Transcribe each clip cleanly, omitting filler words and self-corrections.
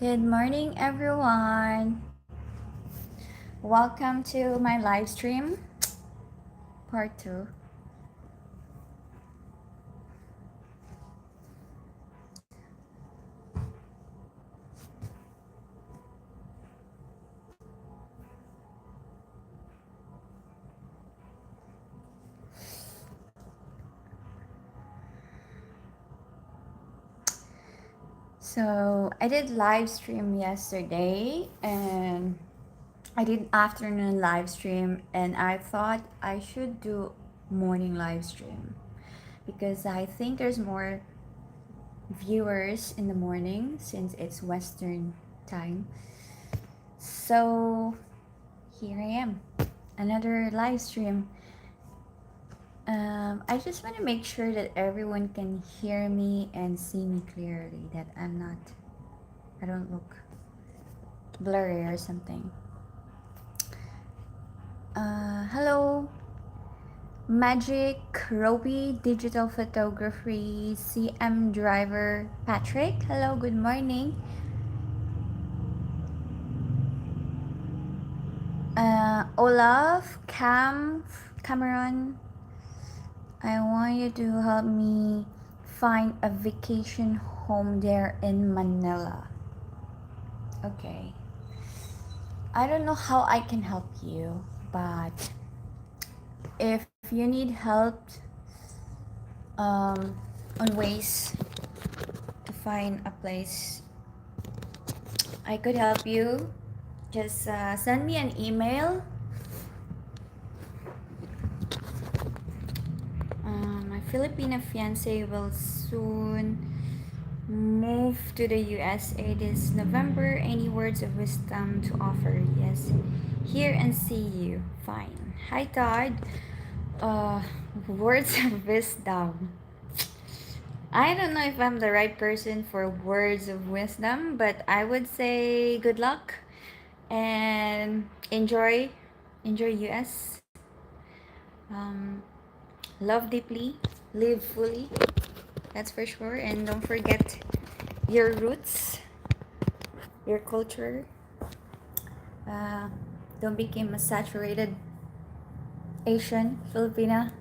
Good morning, everyone. Welcome to my live stream, part two. So, I did live stream yesterday and I did afternoon live stream, and I thought I should do morning live stream because I think there's more viewers in the morning since it's Western time. So, here I am, another live stream. I just want to make sure that everyone can hear me and see me clearly, that I don't look blurry or something. Hello, Magic, Roby, Digital Photography, CM Driver, Patrick. Hello, good morning. Olaf, Cameron, I want you to help me find a vacation home there in Manila. Okay. I don't know how I can help you, but if you need help on ways to find a place, I could help you. Just send me an email. My Filipina fiancé will soon move to the USA this November. Any words of wisdom to offer? Yes. Hear and see you. Fine. Hi, Todd. Uh, words of wisdom. I don't know if I'm the right person for words of wisdom, but I would say good luck and enjoy US. Um, love deeply, live fully. That's for sure. And don't forget your roots, your culture. Uh, don't become a saturated Asian, Filipina.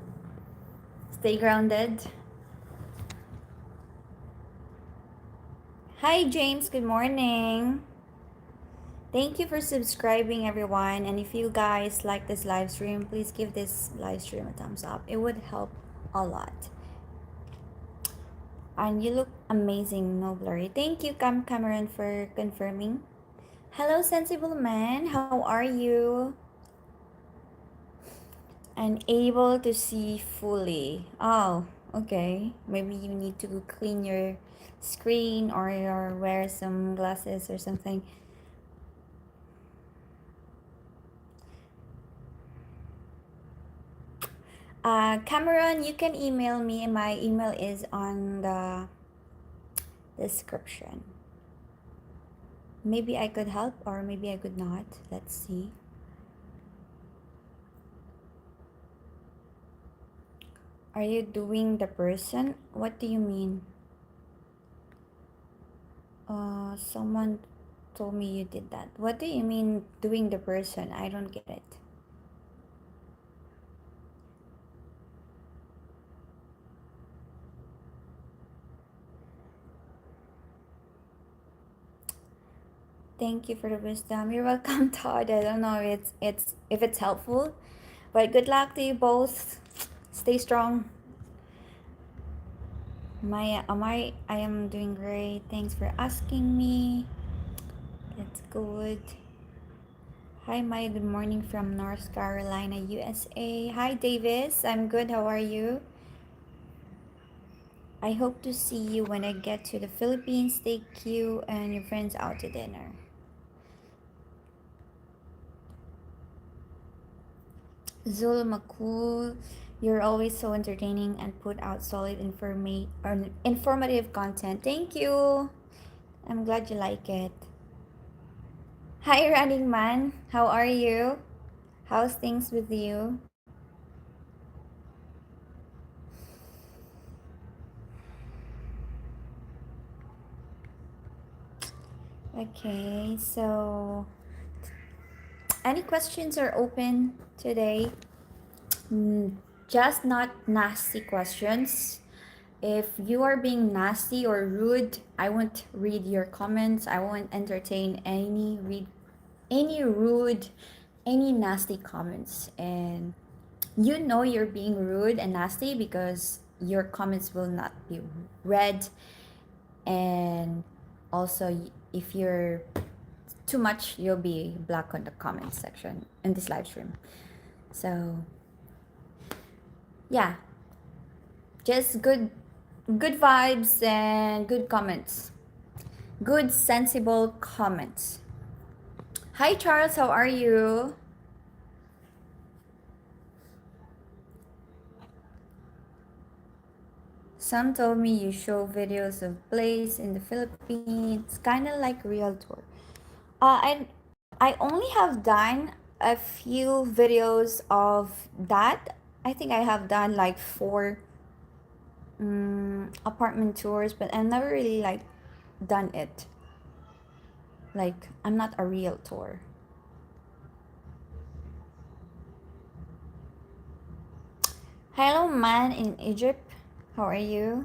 Stay grounded. Hi, James. Good morning. Thank you for subscribing, everyone. And if you guys like this live stream, please give this live stream a thumbs up. It would help a lot. And you look amazing, no blurry. Thank you, Cameron, for confirming. Hello, sensible man. How are you? Unable to see fully. Oh, okay. Maybe you need to clean your screen or wear some glasses or something. Cameron, you can email me. My email is on the description. Maybe I could help or maybe I could not. Let's see. Are you doing the person? What do you mean? Someone told me you did that. What do you mean doing the person? I don't get it. Thank you for the wisdom. You're welcome, Todd. I don't know if it's helpful, but good luck to you both. Stay strong. I am doing great. Thanks for asking me. That's good. Hi, Maya. Good morning from North Carolina, USA. Hi, Davis. I'm good. How are you? I hope to see you when I get to the Philippines. Take you and your friends out to dinner. Zul Makul, you're always so entertaining and put out solid informative content. Thank you. I'm glad you like it. Hi, Running Man. How are you? How's things with you? Okay, so any questions are open today? Mm, just not nasty questions. If you are being nasty or rude, I won't read your comments. I won't entertain any rude, any nasty comments. And you know you're being rude and nasty because your comments will not be read. And also, if you're too much, you'll be blocked on the comment section in this live stream. So yeah, just good vibes and good comments. Good sensible comments. Hi Charles, how are you? Some told me you show videos of place in the Philippines, kind of like real tour. Uh, I I only have done a few videos of that. I think I have done like four apartment tours, but I never really like done it. Like I'm not a realtor. Hello, man in Egypt. How are you?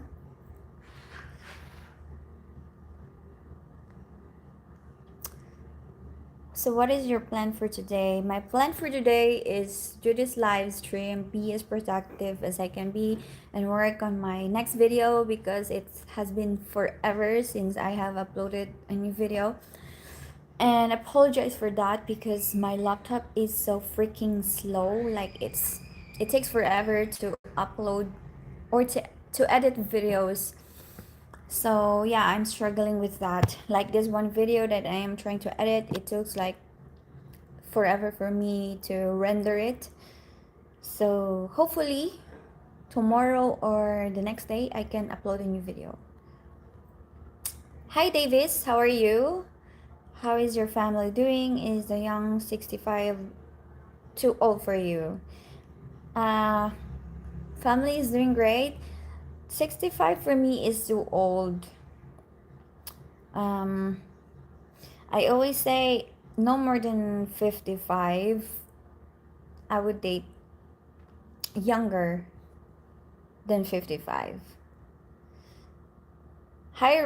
So, what is your plan for today? My plan for today is do this live stream, be as productive as I can be, and work on my next video because it has been forever since I have uploaded a new video. And apologize for that because my laptop is so freaking slow. Like it takes forever to upload or to edit videos. So yeah, I'm struggling with that. Like this one video that I am trying to edit, it took like forever for me to render it. So hopefully tomorrow or the next day I can upload a new video. Hi Davis, how are you? How is your family doing? Is the young 65 too old for you? Uh, family is doing great. 65 for me is too old. Um, I always say no more than 55. I would date younger than 55. Hi,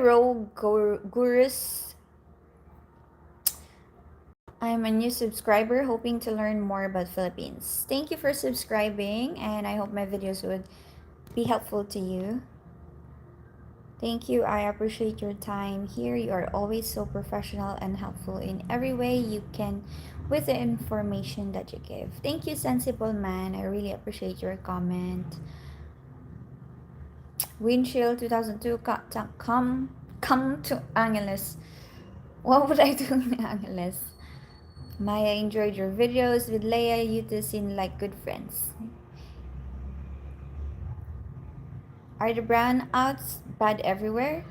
Gurus. I'm a new subscriber hoping to learn more about Philippines. Thank you for subscribing, and I hope my videos would be helpful to you. Thank you. I appreciate your time here. You are always so professional and helpful in every way you can with the information that you give. Thank you, sensible man. I really appreciate your comment. Windshield 2002, come to Angeles. What would I do in Angeles? Maya enjoyed your videos with Leia. You two seem like good friends. Are the brownouts bad everywhere?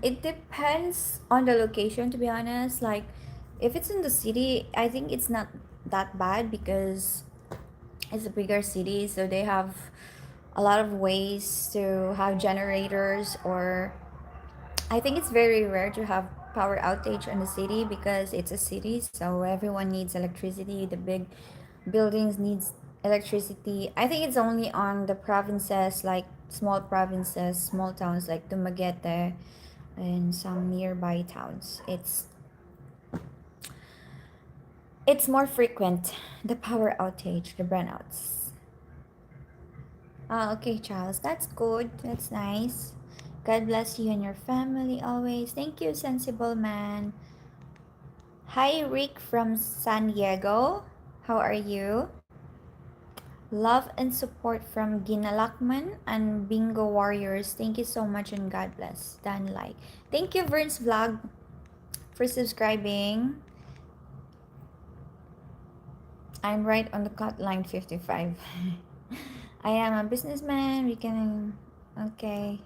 It depends on the location, to be honest. Like, if it's in the city, I think it's not that bad because it's a bigger city, so they have a lot of ways to have generators. Or I think it's very rare to have power outage in the city because it's a city, so everyone needs electricity. The big buildings needs electricity. I think it's only on the provinces, like small provinces, small towns like Dumaguete and some nearby towns. It's more frequent, the power outage, the brownouts. Ah, okay, Charles, that's good. That's nice. God bless you and your family always. Thank you, sensible man. Hi, Rick from San Diego. How are you? Love and support from Ginalakman and Bingo Warriors. Thank you so much and God bless. Dan like. Thank you, Vern's Vlog, for subscribing. I'm right on the cut line 55. I am a businessman. We can. Okay.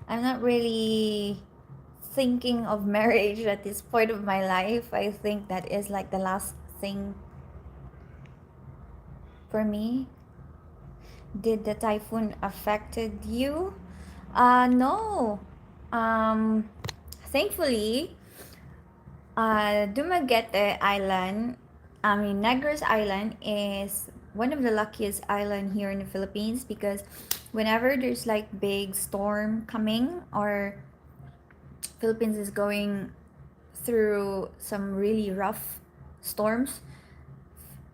I'm not really thinking of marriage at this point of my life. I think that is like the last thing for me. Did the typhoon affected you? No. Um, Thankfully, Dumaguete Island, Negros Island is one of the luckiest island here in the Philippines because whenever there's like big storm coming or Philippines is going through some really rough storms,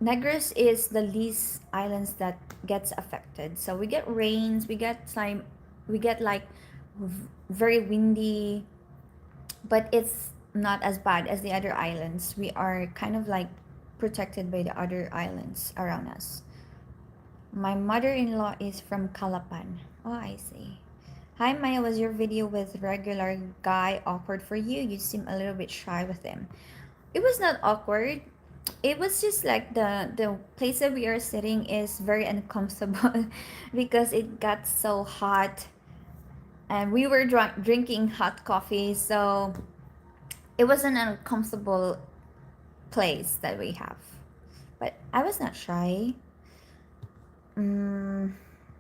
Negros is the least islands that gets affected. So we get rains, we get like very windy, but it's not as bad as the other islands. We are kind of like protected by the other islands around us. My mother-in-law is from Calapan. Oh, I see. Hi Maya, was your video with regular guy awkward for you? You seem a little bit shy with him. It was not awkward. It was just like the place that we are sitting is very uncomfortable because it got so hot and we were drinking hot coffee, so it was an uncomfortable place that we have. But I was not shy. Mm,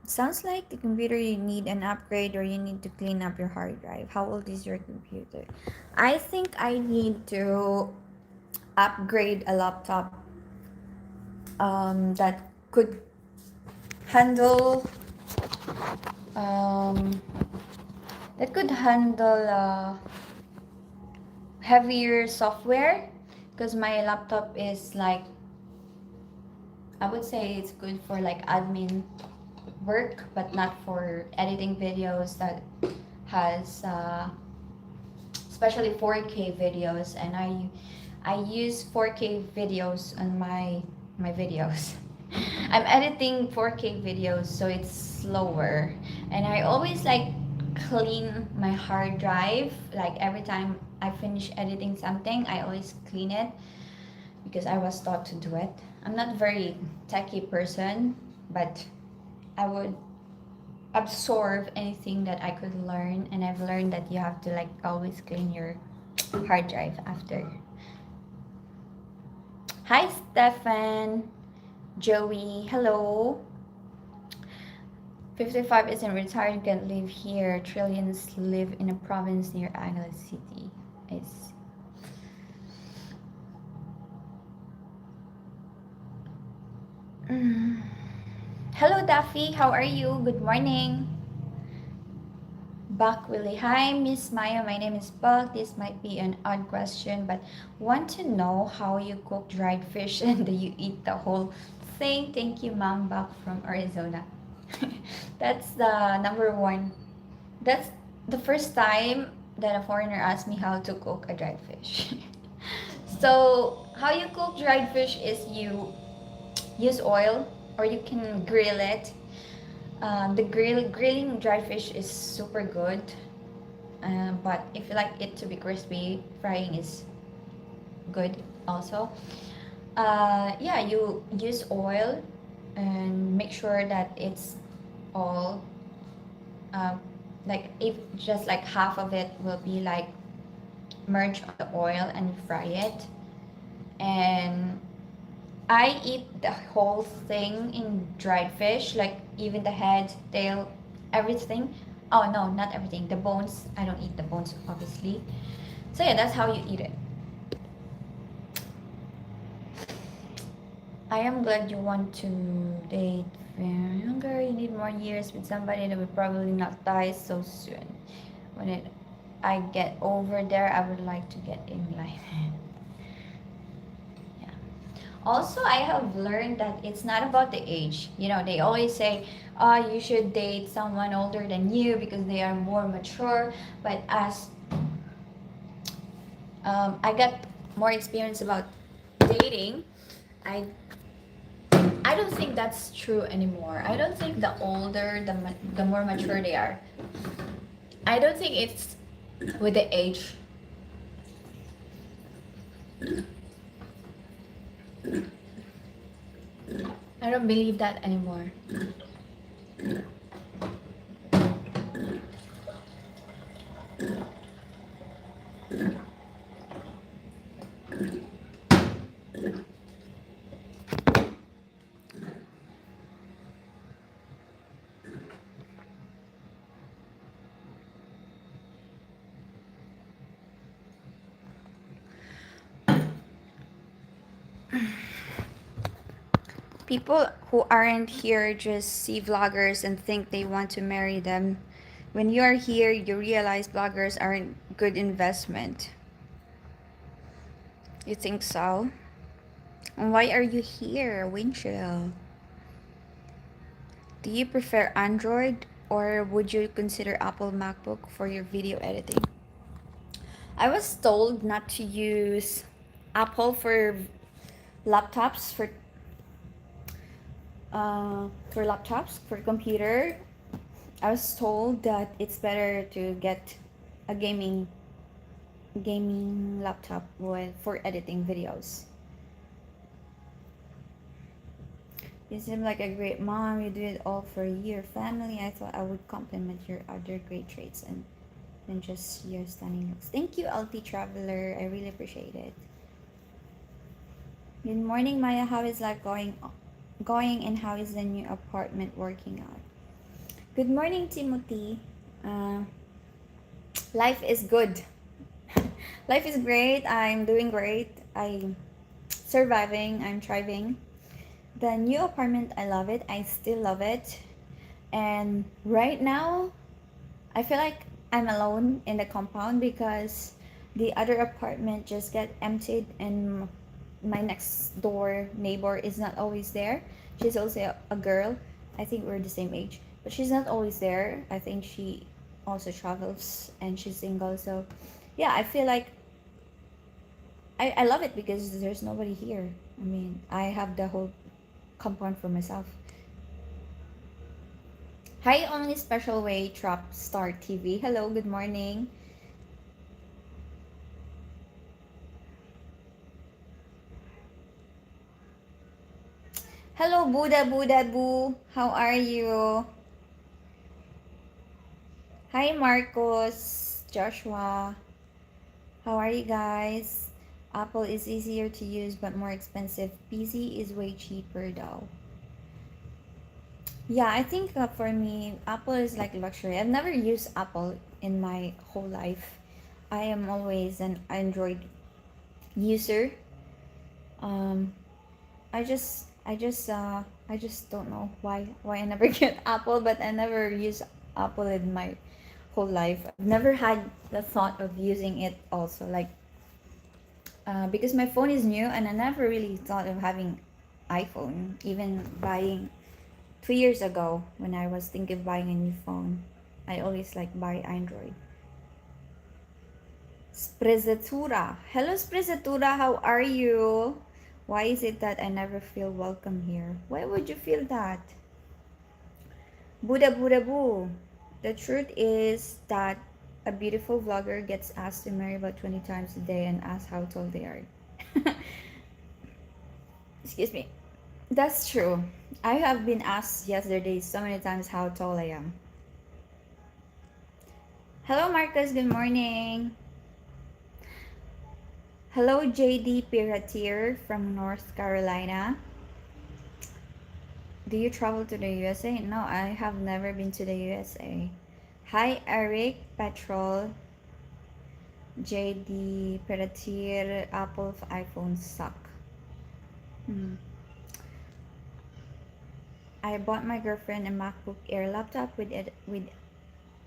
Sounds like the computer you need an upgrade or you need to clean up your hard drive. How old is your computer? I think I need to upgrade a laptop that could handle um, heavier software because my laptop is like, I would say it's good for like admin work but not for editing videos that has especially 4K videos, and I use 4K videos on my videos. I'm editing 4K videos so it's slower, and I always like clean my hard drive. Like every time I finish editing something, I always clean it because I was taught to do it. I'm not very techie person, but I would absorb anything that I could learn, and I've learned that you have to like always clean your hard drive after. Hi Stefan, Joey, hello. 55 isn't retired, you can live here. Trillions live in a province near Angeles City. It's Hello Daffy, how are you? Good morning. Buck Willie. Hi, Miss Maya. My name is Buck. This might be an odd question, but want to know how you cook dried fish and do you eat the whole thing? Thank you, Mom Buck from Arizona. That's the number one. That's the first time that a foreigner asked me how to cook a dried fish. So, how you cook dried fish is you use oil or you can grill it. Grilling dry fish is super good, but if you like it to be crispy, frying is good also. Yeah, you use oil and make sure that it's all like if just like half of it will be like merged on the oil and fry it. And I eat the whole thing in dried fish, like even the head, tail, everything. Oh no, not everything. The bones, I don't eat the bones, obviously. So yeah, that's how you eat it. I am glad you want to date when younger. You need more years with somebody that will probably not die so soon. When I get over there, I would like to get in line. Also, I have learned that it's not about the age. You know, they always say, oh, you should date someone older than you because they are more mature. But as I got more experience about dating, I I don't think that's true anymore. I don't think the older, the more mature they are. I don't think it's with the age. I don't believe that anymore. People who aren't here just see vloggers and think they want to marry them. When you are here, you realize vloggers aren't good investment. You think so? And why are you here, Winchell? Do you prefer Android or would you consider Apple MacBook for your video editing? I was told not to use Apple laptops for laptops for computer. I was told that it's better to get a gaming laptop for editing videos. You seem like a great mom. You do it all for your family. I thought I would compliment your other great traits and just your stunning looks. Thank you, LT Traveler. I really appreciate it. Good morning, Maya. How is life going and how is the new apartment working out? Good morning, Timothy. Uh, Life is good. Life is great. I'm doing great. I'm surviving. I'm thriving. The new apartment, I love it. I still love it. And right now, I feel like I'm alone in the compound because the other apartment just got emptied and my next door neighbor is not always there. She's also a girl. I think we're the same age, but she's not always there. I think she also travels and she's single. So yeah, I feel like I love it because there's nobody here. I mean, I have the whole compound for myself. Hi, only special way Trap Star TV. Hello, good morning. Hello, Buddha Boo. How are you? Hi, Marcos, Joshua. How are you guys? Apple is easier to use but more expensive. PC is way cheaper though. Yeah, I think for me, Apple is like luxury. I've never used Apple in my whole life. I am always an Android user. Um, I just don't know why I never get Apple, but I never use Apple in my whole life. I've never had the thought of using it also, like because my phone is new and I never really thought of having iPhone, even buying 2 years ago when I was thinking of buying a new phone. I always like buy Android. Sprezzatura. Hello, Sprezzatura. How are you? Why is it that I never feel welcome here? Why would you feel that? Buddha Buddha Boo. The truth is that a beautiful vlogger gets asked to marry about 20 times a day and asked how tall they are. Excuse me. That's true. I have been asked yesterday so many times how tall I am. Hello, Marcus. Good morning. Hello, JD Pirateer from North Carolina. Do you travel to the USA? No, I have never been to the USA. Hi, Eric, Petrol, JD Pirateer, Apple iPhones suck. Hmm. I bought my girlfriend a MacBook Air laptop with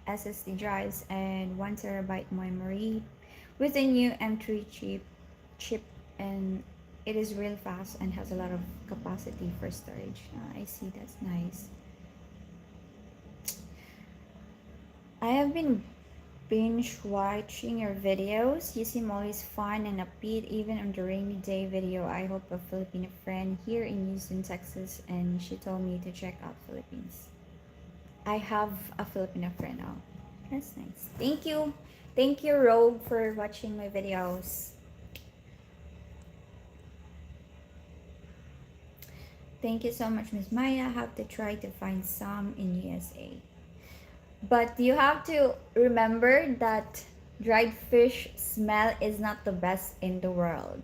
SSD drives and 1 terabyte memory with a new M3 chip and it is real fast and has a lot of capacity for storage. I see, that's nice. I have been binge watching your videos. You seem always fun and upbeat even on the rainy day video. I hope a Filipino friend here in Houston, Texas, and she told me to check out Philippines. I have a Filipino friend now. That's nice. Thank you. Thank you, Rogue, for watching my videos. Thank you so much, Miss Maya. I have to try to find some in USA. But you have to remember that dried fish smell is not the best in the world.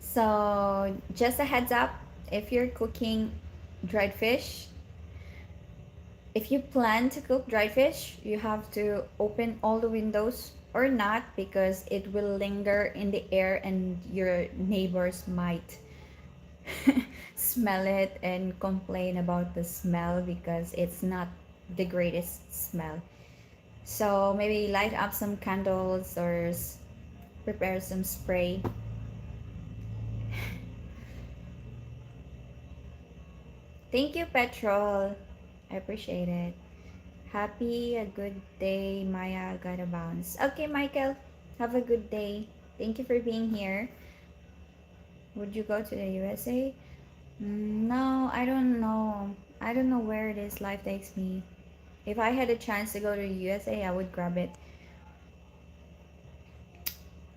So just a heads up, if you're cooking dried fish, if you plan to cook dried fish, you have to open all the windows or not, because it will linger in the air and your neighbors might smell it and complain about the smell because it's not the greatest smell. So maybe light up some candles or prepare some spray. Thank you, Petrol. I appreciate it. Happy a good day, Maya. Gotta bounce. Okay, Michael. Have a good day. Thank you for being here. Would you go to the USA? No, I don't know. I don't know where this life takes me. If I had a chance to go to USA, I would grab it.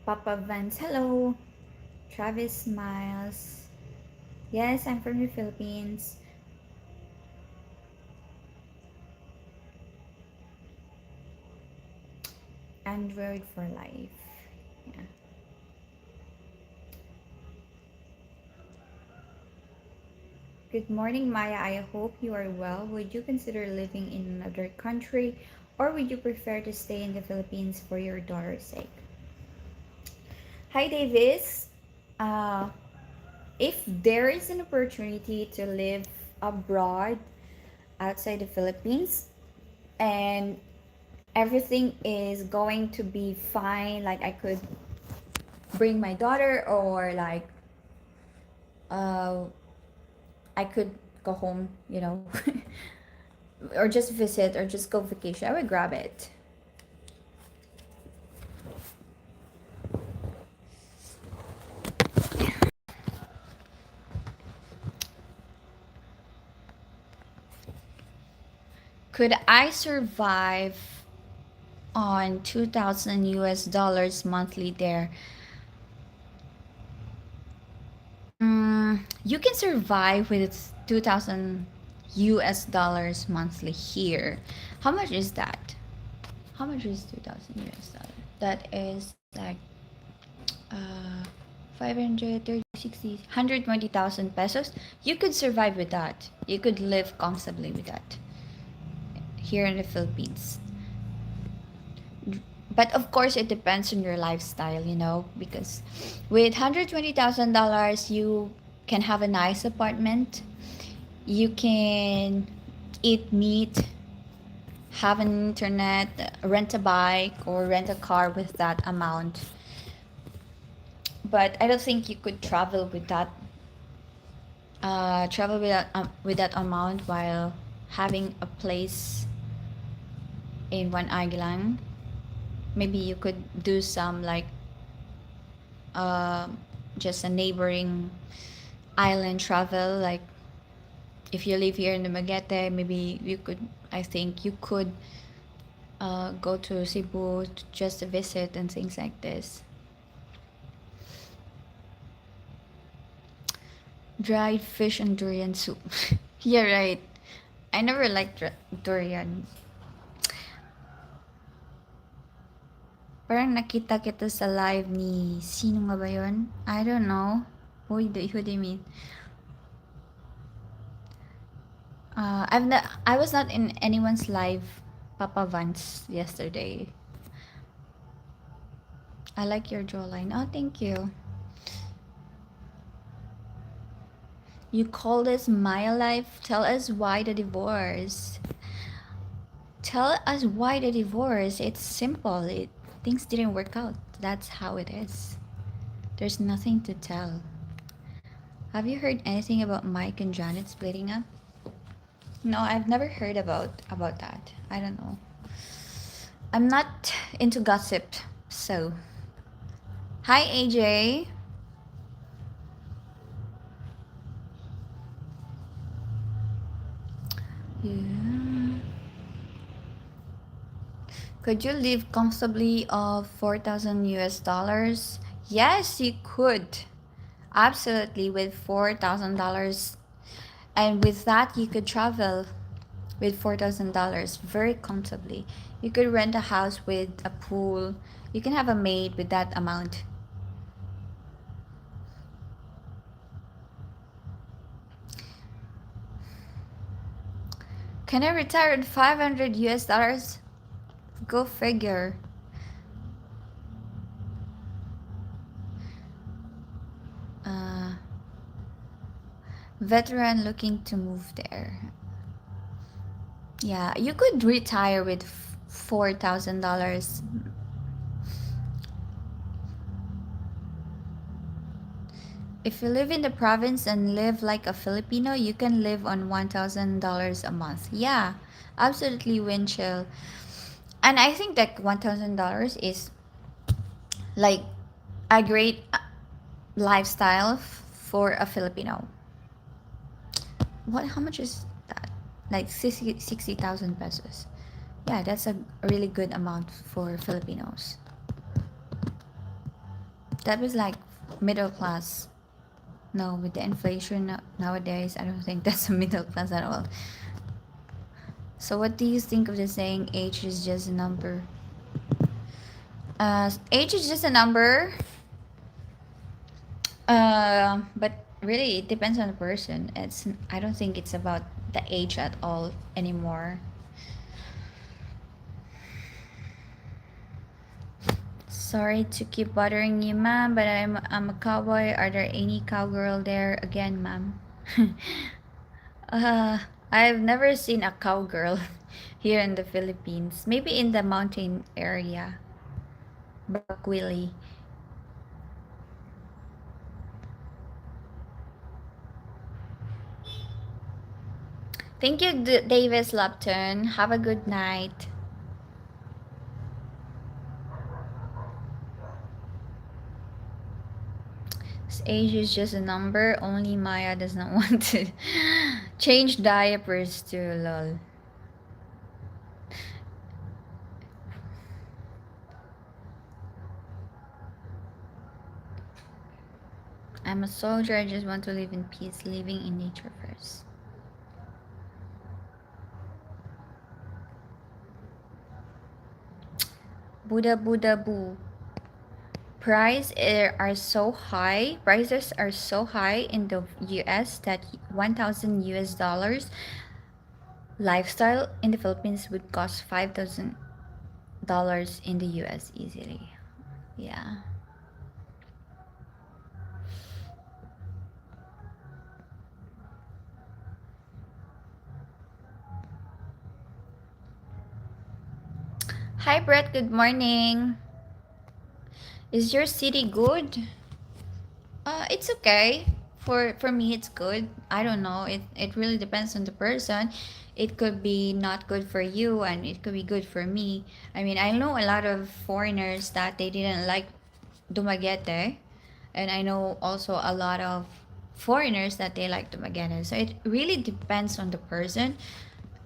Papa Vance, hello. Travis smiles. Yes, I'm from the Philippines. Android for life. Yeah. Good morning, Maya. I hope you are well. Would you consider living in another country, or would you prefer to stay in the Philippines for your daughter's sake? Hi, Davis. Uh, if there is an opportunity to live abroad outside the Philippines and everything is going to be fine, like I could bring my daughter, or like uh, I could go home, or just visit or just go vacation, I would grab it. Could I survive on 2000 US dollars monthly there? You can survive with 2000 US dollars monthly here. How much is that? How much is 2000 US dollars? That is like uh 530, 60, 120,000 pesos. You could survive with that. You could live comfortably with that here in the Philippines. But of course, it depends on your lifestyle, because with $120,000, you can have a nice apartment, you can eat meat, have an internet, rent a bike, or rent a car with that amount. But I don't think you could travel with that amount while having a place in one island. Maybe you could do some like uh, just a neighboring island travel. Like if you live here in the Magete, maybe you could. I think you could go to Cebu to just visit and things like this. Dried fish and durian soup. Yeah, right. I never liked durian. Parang nakita kita sa live ni sino nga ba yun? I don't know. Who do you mean? I was not in anyone's live Papa Vance yesterday. I like your jawline. Oh, thank you. You call this my life? Tell us why the divorce. Tell us why the divorce. It's simple. Things didn't work out. That's how it is. There's nothing to tell. Have you heard anything about Mike and Janet splitting up? No, I've never heard about that. I don't know. I'm not into gossip, so. Hi, AJ. Yeah. Could you live comfortably of 4,000 US dollars? Yes, you could. Absolutely, with $4,000. And with that, you could travel with $4,000 very comfortably. You could rent a house with a pool. You can have a maid with that amount. Can I retire at 500 US dollars? Go figure. Veteran looking to move there. Yeah, you could retire with $4,000. If you live in the province and live like a Filipino, you can live on $1,000 a month. Yeah, absolutely wind chill. And I think that $1,000 is like a great lifestyle for a Filipino. What? How much is that? Like 60,000 pesos. Yeah, that's a really good amount for Filipinos. That was like middle class. No, with the inflation nowadays, I don't think that's a middle class at all. So, what do you think of the saying age is just a number? Age is just a number, but really it depends on the person. I don't think it's about the age at all anymore. Sorry to keep bothering you, ma'am, but I'm a cowboy. Are there any cowgirl there again, ma'am? uh, I've never seen a cowgirl here in the Philippines. Maybe in the mountain area, Bakwili. Thank you, Davis Lupton. Have a good night. This age is just a number. Only Maya does not want to change diapers to lol. I'm a soldier. I just want to live in peace, living in nature first. Buddha Buddha Boo. Prices are so high in the US that 1,000 US dollars lifestyle in the Philippines would cost $5,000 in the US easily. Yeah. Hi Brett, good morning. Is your city good? It's okay. For me, it's good. I don't know. It really depends on the person. It could be not good for you, and it could be good for me. I mean, I know a lot of foreigners that they didn't like Dumaguete, and I know also a lot of foreigners that they like Dumaguete. So it really depends on the person.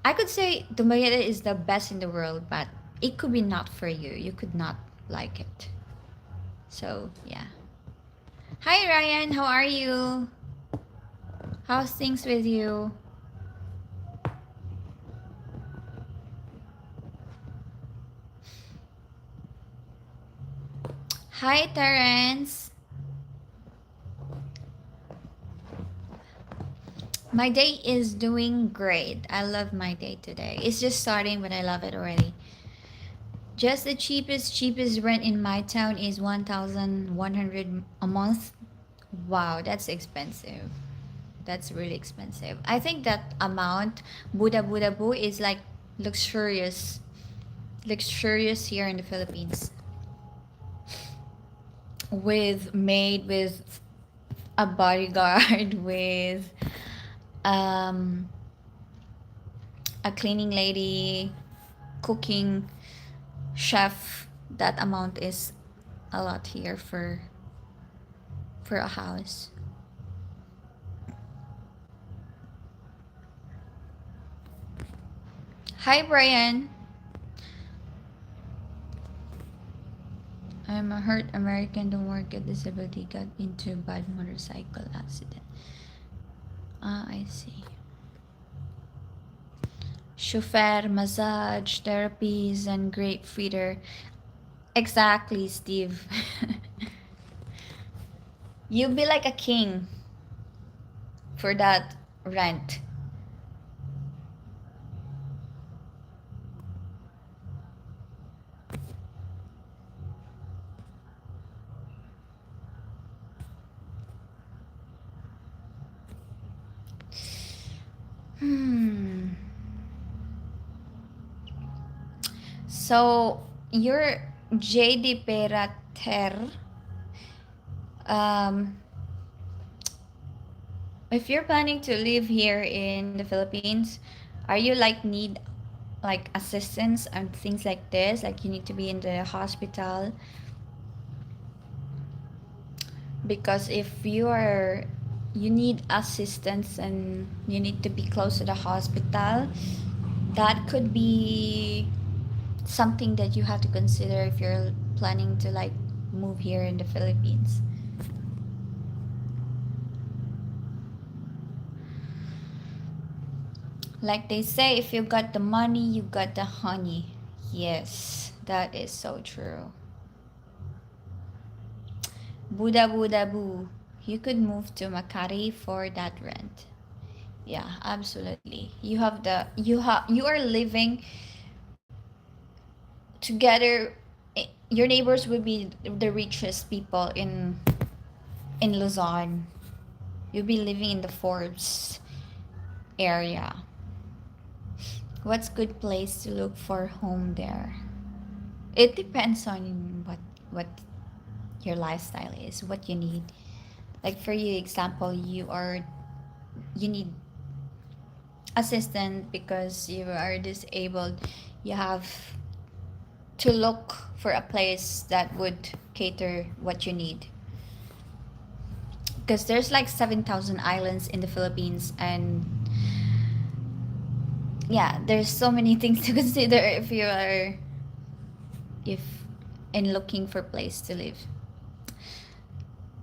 I could say Dumaguete is the best in the world, but it could be not for you. You could not like it. So yeah. Hi Ryan, how are you? How's things with you? Hi Terence. My day is doing great. I love my day today. It's just starting, but I love it already. Just the cheapest rent in my town is 1,100 a month. Wow, that's expensive. That's really expensive. I think that amount Buddha Buddha Boo is like luxurious. Luxurious here in the Philippines. With maid, with a bodyguard, with um a cleaning lady, cooking, chef. That amount is a lot here for a house. Hi Brian. I'm a hurt American, don't work at disability, got into a bad motorcycle accident. Ah, I see. Chauffeur, massage, therapies, and great feeder. Exactly, Steve. You'll be like a king for that rent. Hmm. So your JD Perater, um, if you're planning to live here in the Philippines, are you like need like assistance and things like this? Like you need to be in the hospital, because if you need assistance and you need to be close to the hospital, that could be something that you have to consider if you're planning to like move here in the Philippines. Like they say, if you got the money, you got the honey. Yes, that is so true. Buddha Buddha Boo. You could move to Makati for that rent. Yeah, absolutely. You are living together. Your neighbors will be the richest people in Luzon. You'll be living in the Forbes area. What's good place to look for home there? It depends on what your lifestyle is, what you need. Like for you, example, you need assistant because you are disabled. You have to look for a place that would cater what you need. Because there's like 7,000 islands in the Philippines, and yeah, there's so many things to consider if in looking for place to live.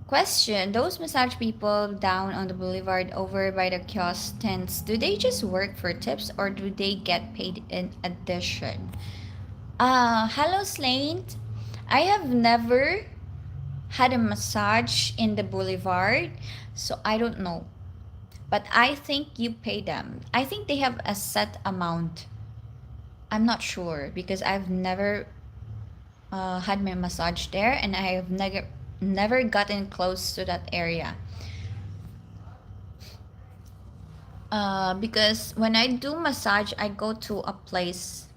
Question: those massage people down on the boulevard over by the kiosk tents, do they just work for tips or do they get paid in addition? Hello Slate. I have never had a massage in the boulevard, so I don't know. But I think you pay them. I think they have a set amount. I'm not sure because I've never had my massage there, and I have never gotten close to that area. Because when I do massage, I go to a place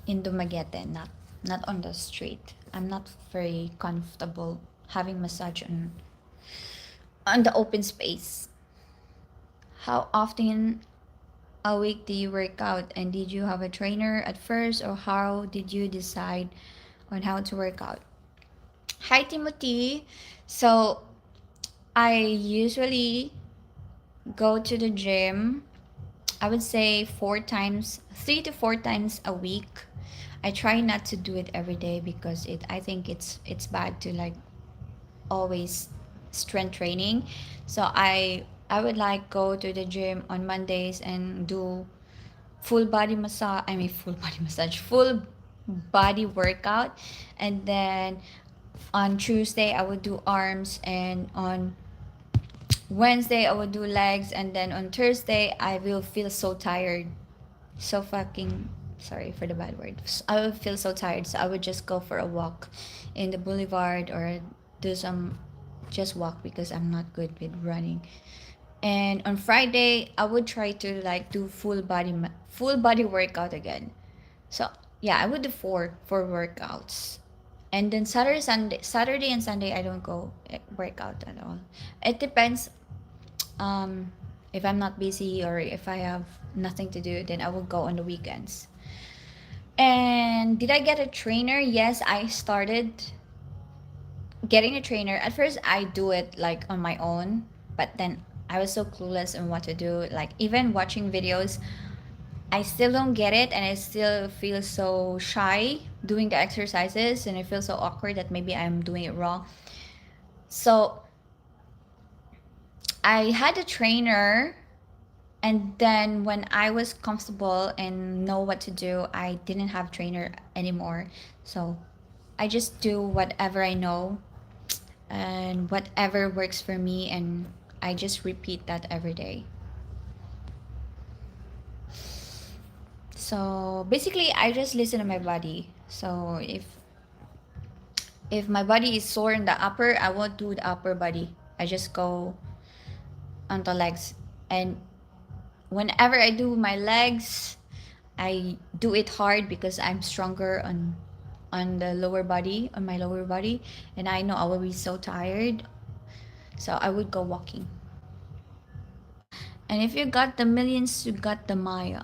in Dumaguete, not on the street. I'm not very comfortable having massage on the open space. How often a week do you work out, and did you have a trainer at first, or how did you decide on how to work out? Hi Timothy. So I usually go to the gym, I would say 4 times, 3 to 4 times a week. I try not to do it every day because I think it's bad to like always strength training. So I would like go to the gym on Mondays and do full body massage. I mean full body massage, full body workout, and then on Tuesday I would do arms, and on Wednesday I would do legs, and then on Thursday I will feel so tired, so fucking sorry for the bad word. I would feel so tired, so I would just go for a walk in the boulevard or do some just walk because I'm not good with running. And on Friday, I would try to like do full body workout again. So yeah, I would do four workouts. And then Saturday and Sunday I don't go workout at all. It depends um if I'm not busy or if I have nothing to do, then I will go on the weekends. And did I get a trainer? Yes, I started getting a trainer. At first, I do it like on my own, but then I was so clueless on what to do. Like, even watching videos, I still don't get it, and I still feel so shy doing the exercises, and I feel so awkward that maybe I'm doing it wrong. So, I had a trainer, and then when I was comfortable and know what to do, I didn't have trainer anymore. So I just do whatever I know and whatever works for me, and I just repeat that every day. So basically I just listen to my body. So if my body is sore in the upper, I won't do the upper body. I just go on the legs. And whenever I do my legs, I do it hard because I'm stronger on the lower body, on my lower body, and I know I will be so tired. So I would go walking. And if you got the millions, you got the Maya.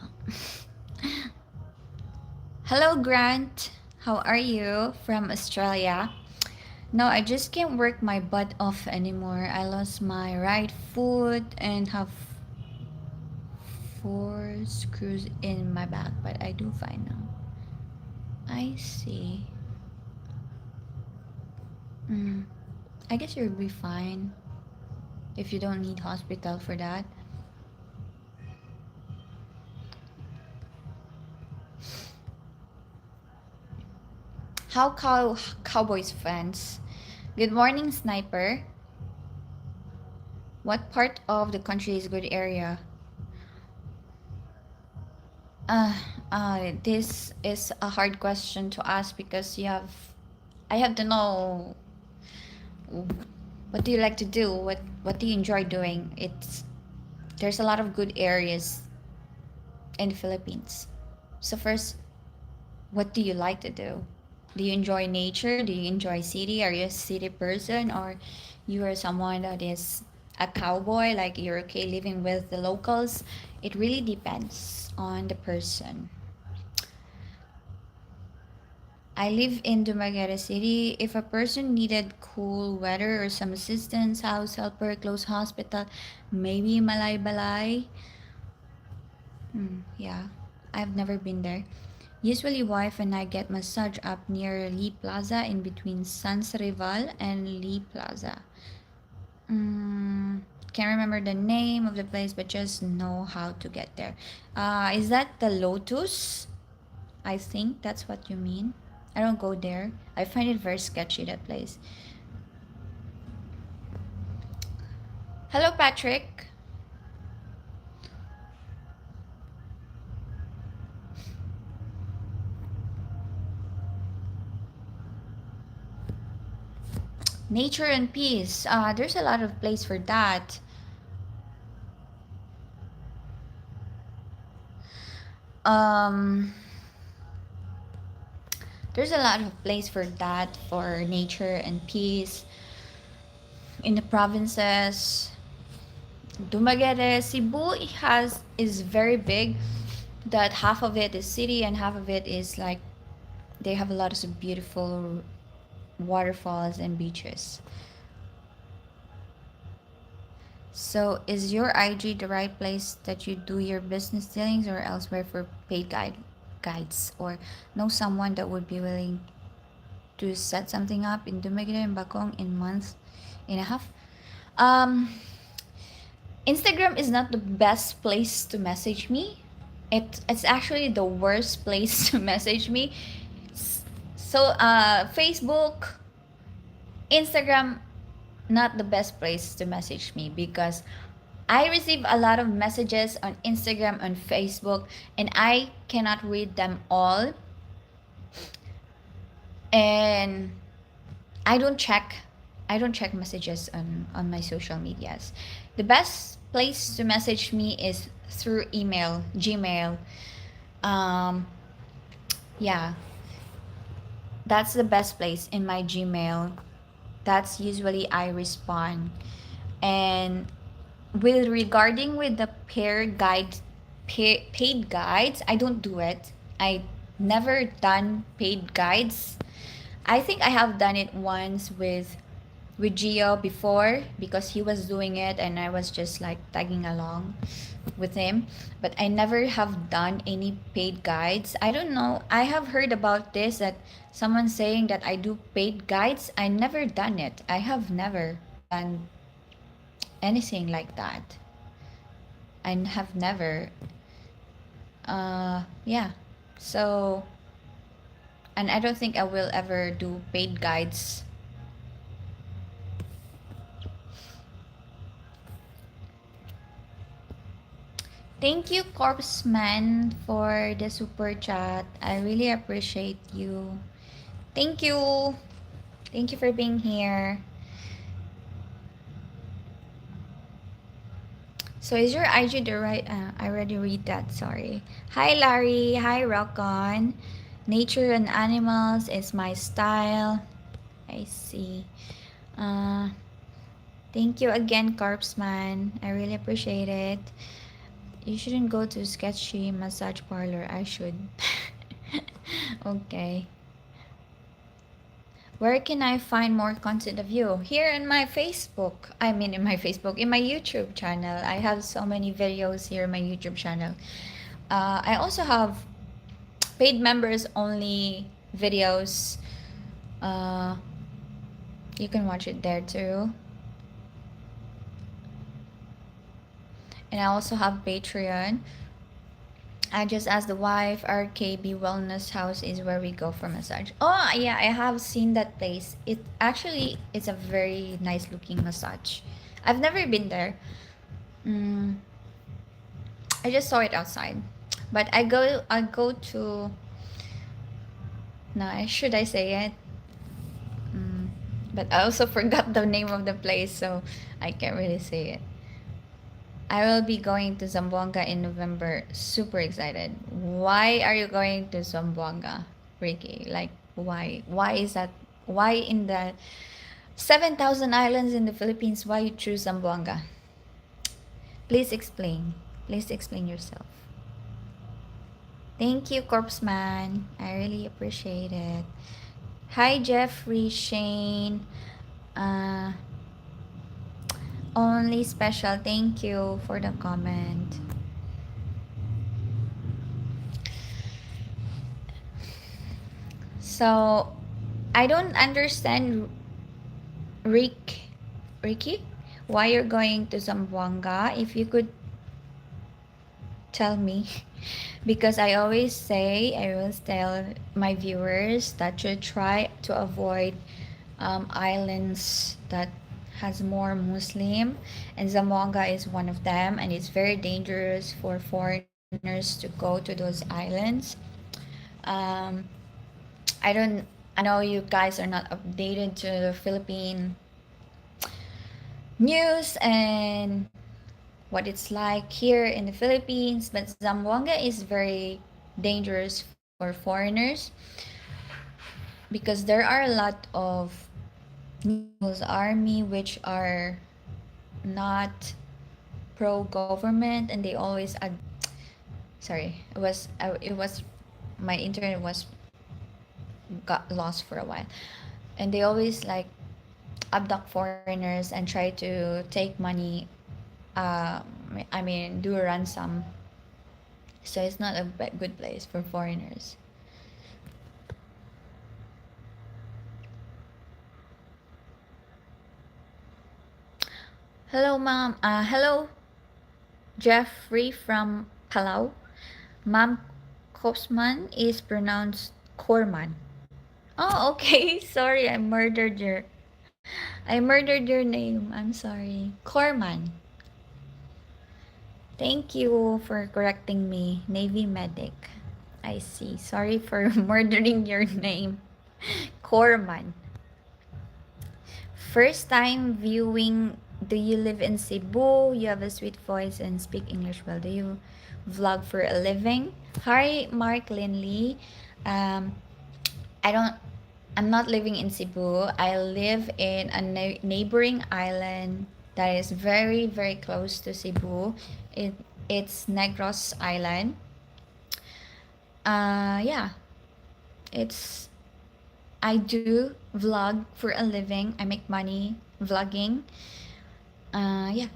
Hello, Grant. How are you from Australia? No, I just can't work my butt off anymore. I lost my right foot and have four screws in my back, but I do fine now. I see. Mm, I guess you'll be fine if you don't need hospital for that. How Cowboys fans? Good morning, Sniper. What part of the country is good area? Uh, this is a hard question to ask because I have to know what do you like to do? What do you enjoy doing? There's a lot of good areas in the Philippines. So first, what do you like to do? Do you enjoy nature? Do you enjoy city? Are you a city person, or you are someone that is a cowboy, like you're okay living with the locals? It really depends on the person. I live in Dumaguete City. If a person needed cool weather or some assistance, house helper, close hospital, maybe Malay Balay. Yeah, I've never been there. Usually, wife and I get massage up near Lee Plaza in between Sans Rival and Lee Plaza. Mm, can't remember the name of the place, but just know how to get there. Is that the Lotus? I think that's what you mean. I don't go there. I find it very sketchy, that place. Hello, Patrick. Nature and peace. There's a lot of place for that. Um, there's a lot of place for that, for nature and peace in the provinces. Dumaguete, Cebu is very big. That half of it is city and half of it is like they have a lot of beautiful waterfalls and beaches. So, is your IG the right place that you do your business dealings or elsewhere for paid guides? Or know someone that would be willing to set something up in Dumaguete and Bakong in month and a half? Um, Instagram is not the best place to message me. It's actually the worst place to message me. So, Facebook, Instagram, not the best place to message me because I receive a lot of messages on Instagram and Facebook and I cannot read them all, and I don't check I don't check messages on my social medias. The best place to message me is through email, Gmail. Um yeah, that's the best place in my Gmail. That's usually I respond. And with regarding with the paid guides, I don't do it. I never done paid guides. I think I have done it once with Gio before because he was doing it and I was just like tagging along with him, but I never have done any paid guides. I don't know, I have heard about this, that someone saying that I do paid guides. I never done it. I have never done anything like that. I have never. Yeah. So, and I don't think I will ever do paid guides. Thank you, Corpseman, for the super chat. I really appreciate you. Thank you. Thank you for being here. So is your IG the right? I already read that. Sorry. Hi Larry. Hi Rock On. Nature and animals is my style. I see. Uh, Thank you again, Corpsman. I really appreciate it. You shouldn't go to sketchy massage parlor. I should. Okay. Where can I find more content of you? Here in my Facebook. I mean, in my Facebook, in my YouTube channel. I have so many videos here in my YouTube channel. I also have paid members only videos. Uh, you can watch it there too. And I also have Patreon. I just asked the wife, RKB Wellness House is where we go for massage. Oh, yeah, I have seen that place. It actually is a very nice looking massage. I've never been there. Mm, I just saw it outside. But I go to no, should I say it? Mm, but I also forgot the name of the place, so I can't really say it. I will be going to Zamboanga in November. Super excited. Why are you going to Zamboanga, Ricky? Like, why? Why is that? Why in the 7,000 islands in the Philippines, why you choose Zamboanga? Please explain. Please explain yourself. Thank you, Corpsman. I really appreciate it. Hi, Jeffrey, Shane. Uh, Only special. Thank you for the comment. So, I don't understand Ricky, why you're going to Zamboanga. If you could tell me, because I always say, I will tell my viewers that should try to avoid islands that has more Muslim, and Zamboanga is one of them, and it's very dangerous for foreigners to go to those islands. Um, I don't. I know you guys are not updated to the Philippine news and what it's like here in the Philippines, but Zamboanga is very dangerous for foreigners because there are a lot of Negro's army which are not pro government, and they always sorry, it was my internet was got lost for a while, and they always like abduct foreigners and try to take money, uh, I mean do a ransom. So it's not a good place for foreigners. Hello, mom. Hello, Jeffrey from Palau. Ma'am Kosman is pronounced Korman. Oh, okay. Sorry, I murdered your name. I'm sorry. Korman. Thank you for correcting me. Navy medic. I see. Sorry for murdering your name. Korman. First time viewing. Do you live in Cebu? You have a sweet voice and speak English well. Do you vlog for a living? Hi, Mark Linley. Um, I don't. I'm not living in Cebu. I live in a neighboring island that is very very close to Cebu. It's Negros Island. Yeah, it's I do vlog for a living. I make money vlogging. Yeah.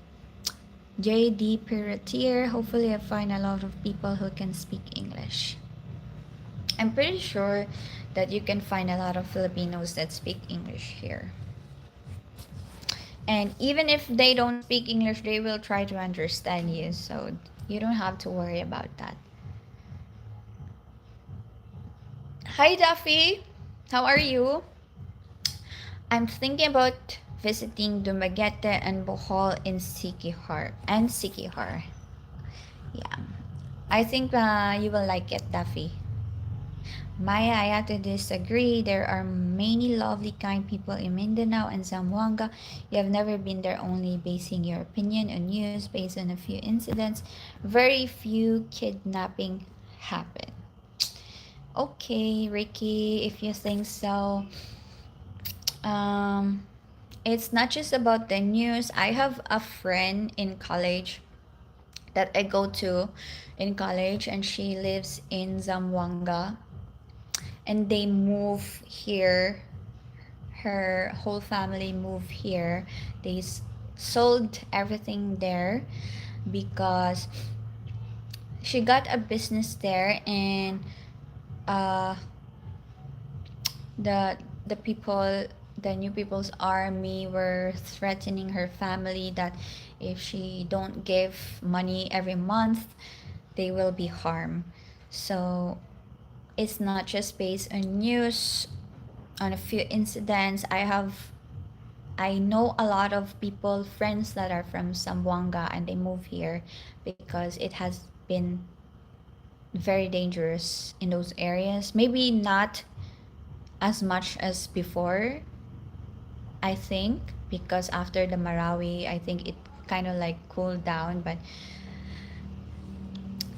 JD Piratier. Hopefully, I find a lot of people who can speak English. I'm pretty sure that you can find a lot of Filipinos that speak English here. And even if they don't speak English, they will try to understand you. So you don't have to worry about that. Hi, Duffy. How are you? I'm thinking about visiting Dumaguete and Bohol in Sikihor. And Sikihor. Yeah. I think you will like it, Duffy. Maya, I have to disagree. There are many lovely, kind people in Mindanao and Zamboanga. You have never been there, only basing your opinion on news based on a few incidents. Very few kidnapping happen. Okay, Ricky, if you think so, um, it's not just about the news. I have a friend in college that I go to in college, and she lives in Zamboanga, and they move here. Her whole family moved here. They sold everything there because she got a business there, and uh, the the people, the new people's army, were threatening her family that if she don't give money every month, they will be harmed. So it's not just based on news, on a few incidents. I know a lot of people, friends that are from Zamboanga, and they move here because it has been very dangerous in those areas. Maybe not as much as before, I think, because after the Marawi, I think it kind of like cooled down, but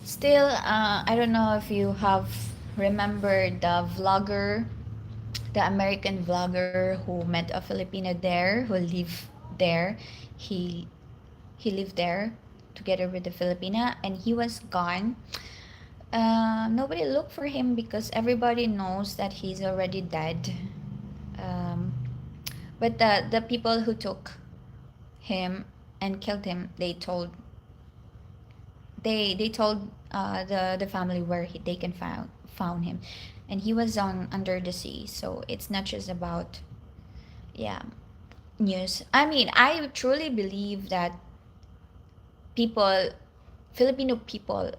still, I don't know if you have remembered the vlogger, the American vlogger who met a Filipina there, who lived there. He he lived there together with the Filipina, and he was gone. Nobody looked for him because everybody knows that he's already dead. Um, but the people who took him and killed him, they told the family where they can found him, and he was on under the sea. So it's not just about, yeah, news. I mean, I truly believe that people, Filipino people,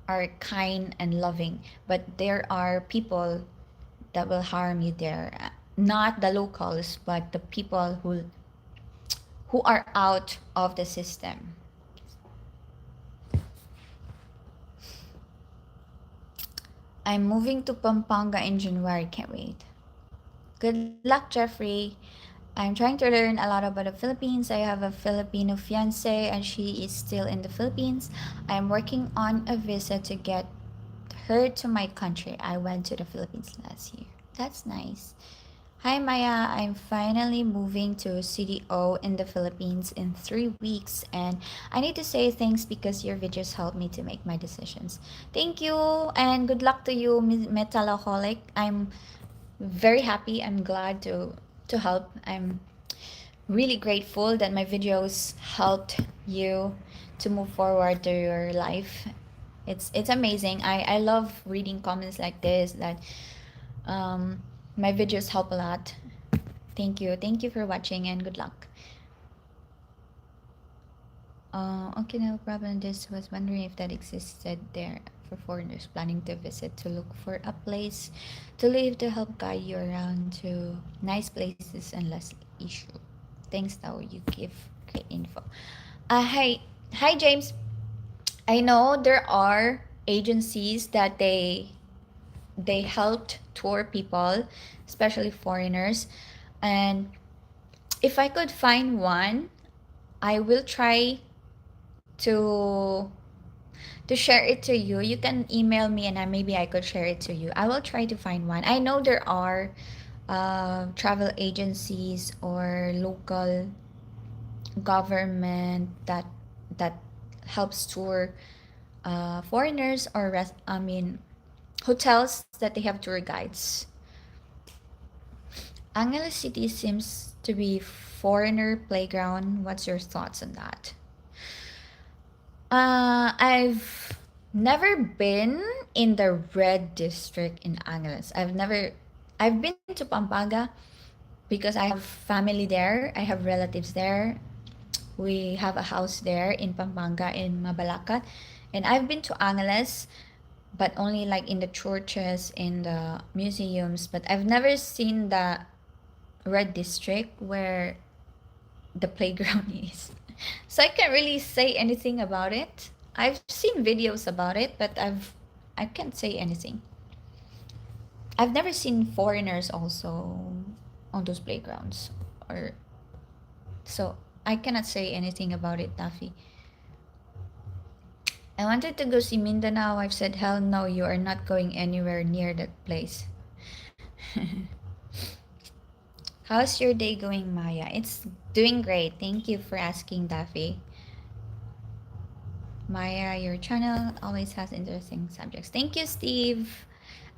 are kind and loving, but there are people that will harm you there. Not the locals, but the people who are out of the system. I'm moving to Pampanga in January. Can't wait. Good luck, Jeffrey. I'm trying to learn a lot about the Philippines. I have a Filipino fiance, and she is still in the Philippines. I'm working on a visa to get her to my country. I went to the Philippines last year. That's nice. Hi Maya, I'm finally moving to CDO in the Philippines in 3 weeks, and I need to say thanks because your videos helped me to make my decisions. Thank you, and good luck to you, Metalaholic. I'm very happy. I'm glad to help. I'm really grateful that my videos helped you to move forward to your life. It's amazing. I love reading comments like this, that my videos help a lot. Thank you. Thank you for watching, and good luck. Okay, no problem. Just was wondering if that existed there for foreigners planning to visit, to look for a place to live, to help guide you around to nice places and less issue. Thanks, though. You give great info. Hi, James. I know there are agencies that they helped tour people, especially foreigners, and if I could find one, I will try to to share it to you. You can email me, and maybe I could share it to you. I will try to find one. I know there are travel agencies or local government that helps tour foreigners, or hotels that they have tour guides. Angeles City seems to be foreigner playground. What's your thoughts on that? I've never been in the red district in Angeles. I've been to Pampanga because I have family there. I have relatives there. We have a house there in Pampanga in Mabalacat. And I've been to Angeles, but only like in the churches, in the museums. But I've never seen the red district where the playground is. So I can't really say anything about it. I've seen videos about it, but I can't say anything. I've never seen foreigners also on those playgrounds, or so I cannot say anything about it, Taffy. I wanted to go see Mindanao. I've said, hell no, you are not going anywhere near that place. How's your day going, Maya? It's doing great. Thank you for asking, Daffy. Maya, your channel always has interesting subjects. Thank you, Steve.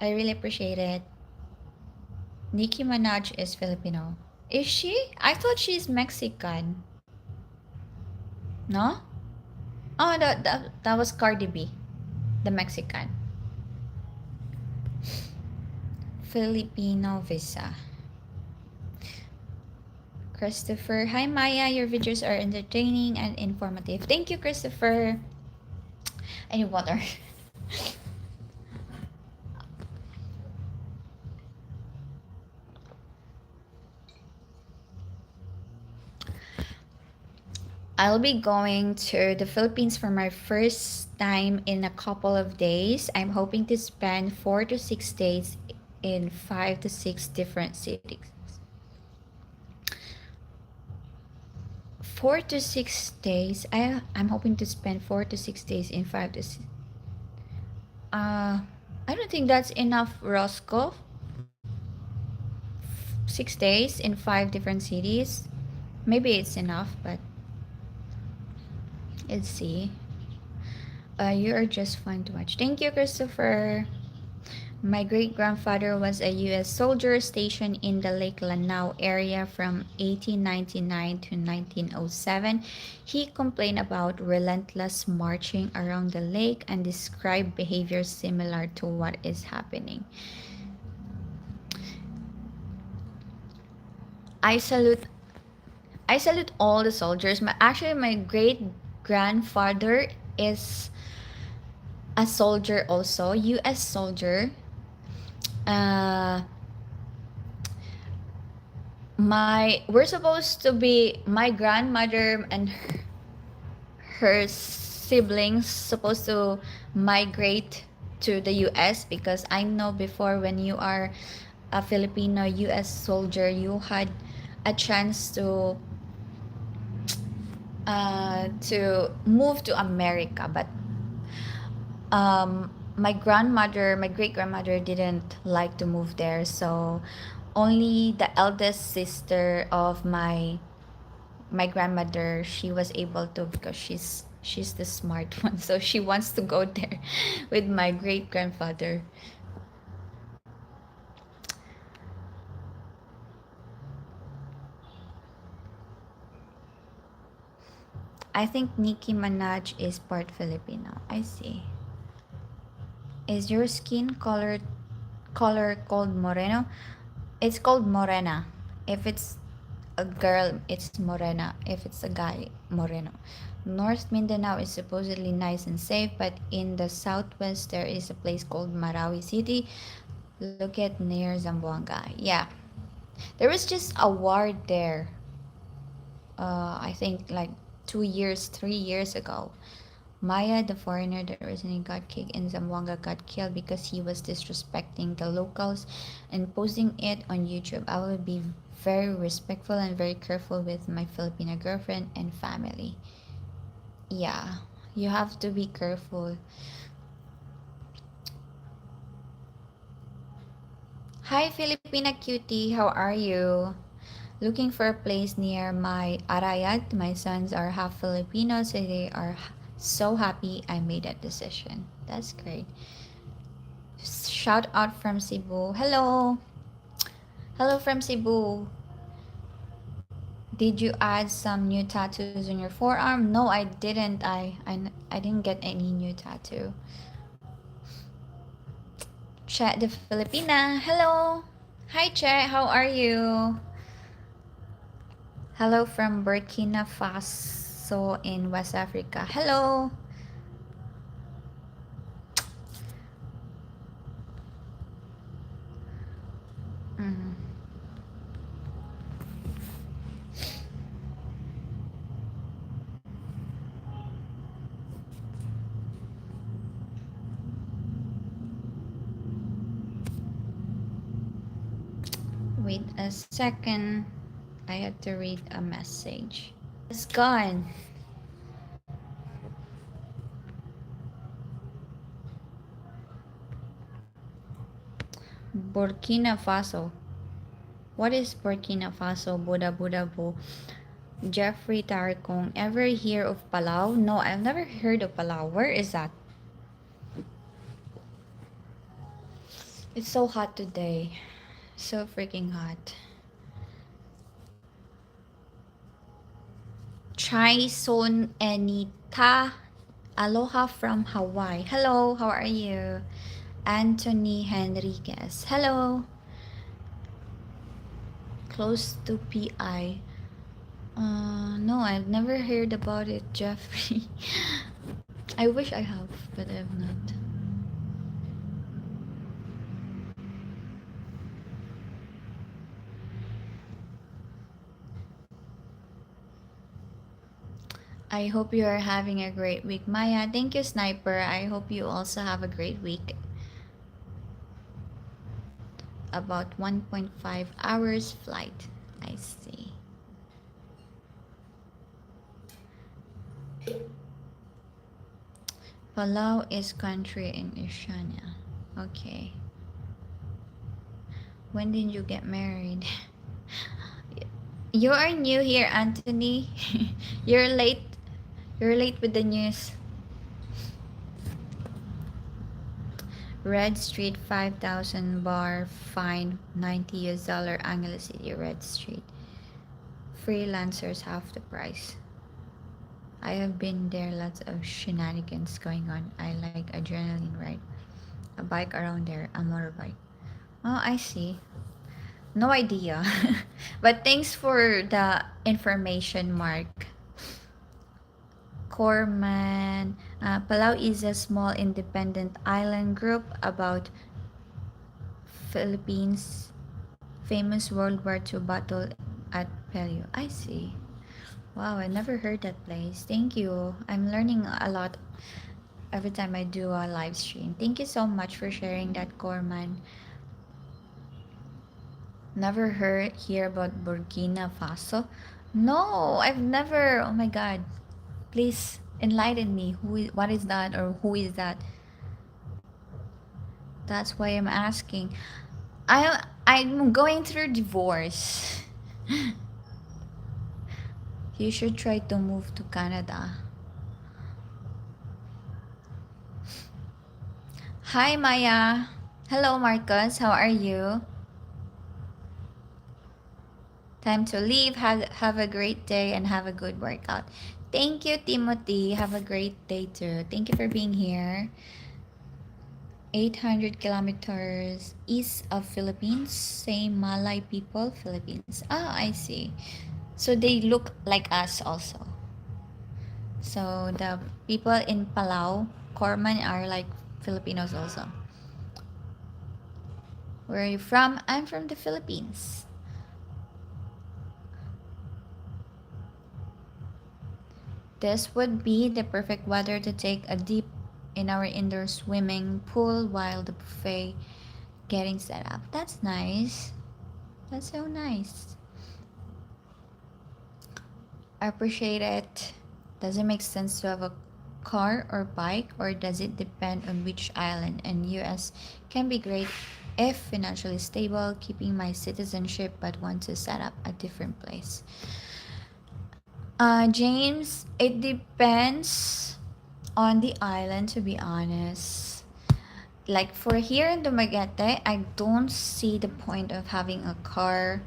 I really appreciate it. Nicki Minaj is Filipino. Is she? I thought she's Mexican. No? Oh, that was Cardi B, the Mexican. Filipino visa. Christopher. Hi, Maya. Your videos are entertaining and informative. Thank you, Christopher. I need water. I'll be going to the Philippines for my first time in a couple of days. I'm hoping to spend 4 to 6 days in 5 to 6 different cities. 4 to 6 days. I'm hoping to spend 4 to 6 days in 5 to 6. Uh, I don't think that's enough, Roscoe. 6 days in 5 different cities. Maybe it's enough, but let's see. You are just fun to watch. Thank you, Christopher. My great grandfather was a U.S. soldier stationed in the Lake Lanao area from 1899 to 1907. He complained about relentless marching around the lake and described behavior similar to what is happening. I salute I salute all the soldiers. My great grandfather is a soldier also, U.S. soldier. Uh, we're supposed to be my grandmother and her siblings supposed to migrate to the US, because I know before, when you are a Filipino US soldier, you had a chance to move to America. But my great grandmother didn't like to move there, so only the eldest sister of my grandmother, she was able to, because she's the smart one, so she wants to go there with my great grandfather. I think Nicki Minaj is part Filipino. I see. Is your skin color called moreno? It's called morena. If it's a girl, it's morena. If it's a guy, moreno. North Mindanao is supposedly nice and safe, but in the southwest there is a place called Marawi City. Look at near Zamboanga. Yeah, there was just a war there. I think like 2 years, 3 years ago. Maya, the foreigner that recently got kicked in Zamboanga, got killed because he was disrespecting the locals and posting it on YouTube. I will be very respectful and very careful with my Filipino girlfriend and family. Yeah, you have to be careful. Hi, Filipina cutie. How are you? Looking for a place near my Arayat. My sons are half Filipino, so they are so happy I made that decision. That's great. Shout out from Cebu. Hello. Hello from Cebu. Did you add some new tattoos on your forearm? No, I didn't. I didn't get any new tattoo. Che the Filipina. Hello. Hi, Che. How are you? Hello from Burkina Faso in West Africa. Hello. Mm. Wait a second. I had to read a message. It's gone. Burkina Faso. What is Burkina Faso? Buddha Buddha Bo. Jeffrey Tarikong. Ever hear of Palau? No, I've never heard of Palau. Where is that? It's so hot today. So freaking hot. Chai Son Anita. Aloha from Hawaii. Hello, how are you? Anthony Henriquez. Hello. Close to PI. No, I've never heard about it, Jeffrey. I wish I have, but I have not. I hope you are having a great week. Maya, thank you, Sniper. I hope you also have a great week. About 1.5 hours flight. I see. Palau is country in Oceania. Okay. When did you get married? You are new here, Anthony. You're late. You're late with the news. Red Street 5,000 bar fine $90 Angeles City Red Street. Freelancers half the price. I have been there, lots of shenanigans going on. I like adrenaline ride. A bike around there, a motorbike. Oh, I see. No idea. But thanks for the information, Mark. Corman. Palau is a small independent island group about Philippines famous World War II battle at Pelio. I see. Wow, I never heard that place. Thank you. I'm learning a lot every time I do a live stream. Thank you so much for sharing that, Corman. Never hear about Burkina Faso? No, I've never. Oh my god. Please enlighten me. What is that or who is that? That's why I'm asking. I'm going through divorce. You should try to move to Canada. Hi Maya. Hello Marcus. How are you? Time to leave. Have a great day and have a good workout. Thank you, Timothy. Have a great day too. Thank you for being here. 800 kilometers east of Philippines. Same Malay people, Philippines. Ah, I see. So they look like us also. So the people in Palau, Corman are like Filipinos also. Where are you from? I'm from the Philippines. This would be the perfect weather to take a dip in our indoor swimming pool while the buffet getting set up. That's nice. That's so nice. I appreciate it. Does it make sense to have a car or bike, or does it depend on which island? And US can be great if financially stable, keeping my citizenship, but want to set up a different place. James, it depends on the island, to be honest. Like for here in Dumaguete, I don't see the point of having a car.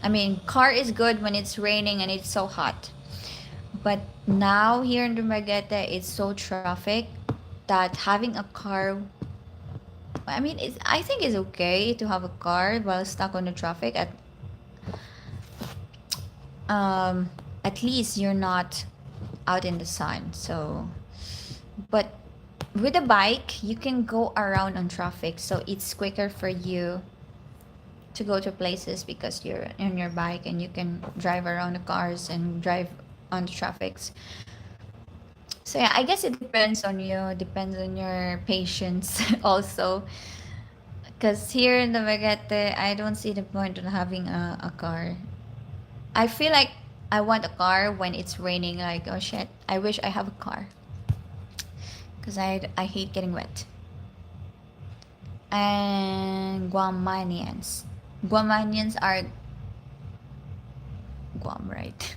I mean, car is good when it's raining and it's so hot. But now here in Dumaguete, it's so traffic that having a car, I mean, I think it's okay to have a car while stuck on the traffic. At least you're not out in the sun. So, but with a bike, you can go around on traffic, so it's quicker for you to go to places because you're on your bike and you can drive around the cars and drive on the traffics. So yeah, I guess it depends on you, depends on your patience also. Because here in the Vegete, I don't see the point of having a car. I feel like I want a car when it's raining. Like, oh shit, I wish I have a car. Because I hate getting wet. And Guamanians. Guamanians are Guam, right?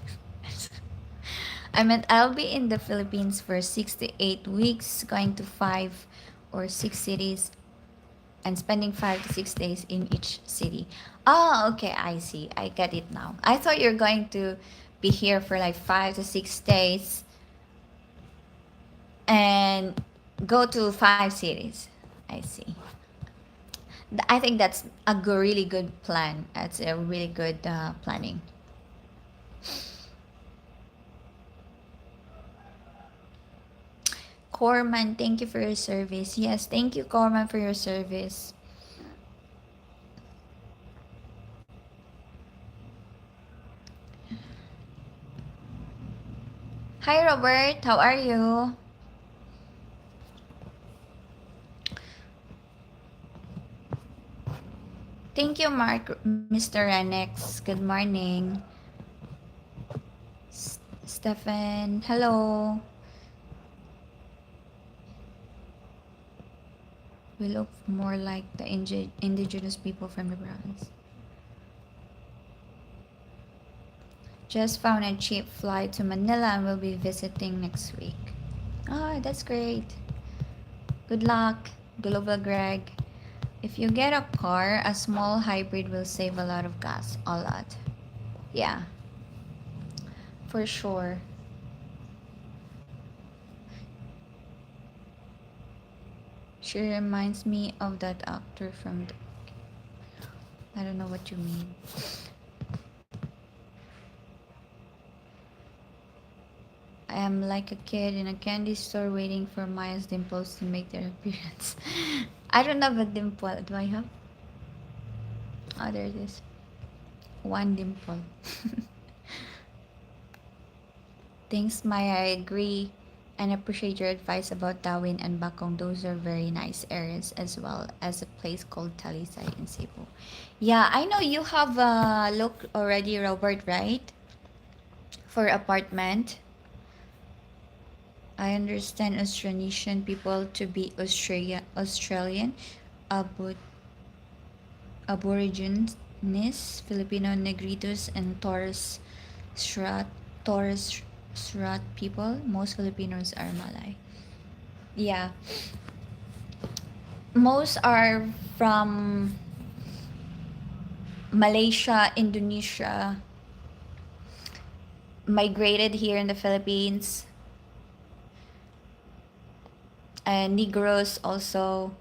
I meant I'll be in the Philippines for 6 to 8 weeks, going to 5 or 6 cities and spending 5 to 6 days in each city. Oh, okay, I see. I get it now. I thought you're going to be here for like 5 to 6 days and go to 5 cities. I see. I think that's a really good plan. That's a really good planning. Corman, thank you for your service. Yes, thank you, Corman, for your service. Hi, Robert. How are you? Thank you, Mark, Mr. Renex. Good morning. Stefan, hello. We look more like the indigenous people from the province. Just found a cheap flight to Manila and will be visiting next week. Oh, that's great. Good luck, Global Greg. If you get a car, a small hybrid will save a lot of gas. A lot. Yeah, for sure. She reminds me of that actor from the... I don't know what you mean. I am like a kid in a candy store waiting for Maya's dimples to make their appearance. I don't have a dimple. Do I have? Oh, there it is. One dimple. Thanks, Maya. I agree and appreciate your advice about Darwin and Bakong. Those are very nice areas, as well as a place called Talisay in Cebu. Yeah, I know you have a look already, Robert, right? For apartment. I understand Austronesian people to be Australian, Abo- Aborigines, Filipino Negritos, and Strait, Torres Strait people. Most Filipinos are Malay. Yeah, most are from Malaysia, Indonesia, migrated here in the Philippines, and Negroes also.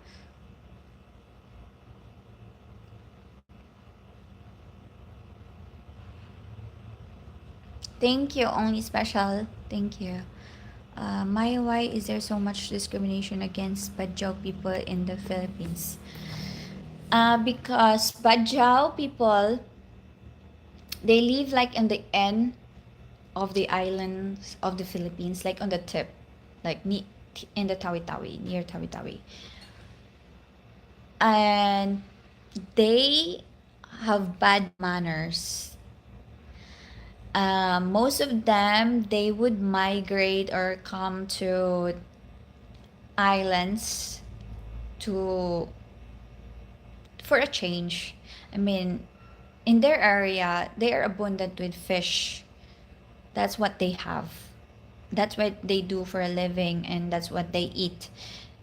Thank you, only special. Thank you. Maya, why is there so much discrimination against Badjao people in the Philippines? Because Badjao people, they live like in the end of the islands of the Philippines, like on the tip, like in the Tawi-Tawi, near Tawi-Tawi. And they have bad manners. Most of them, they would migrate or come to islands to for a change. I mean, in their area, they are abundant with fish. That's what they have. That's what they do for a living, and that's what they eat.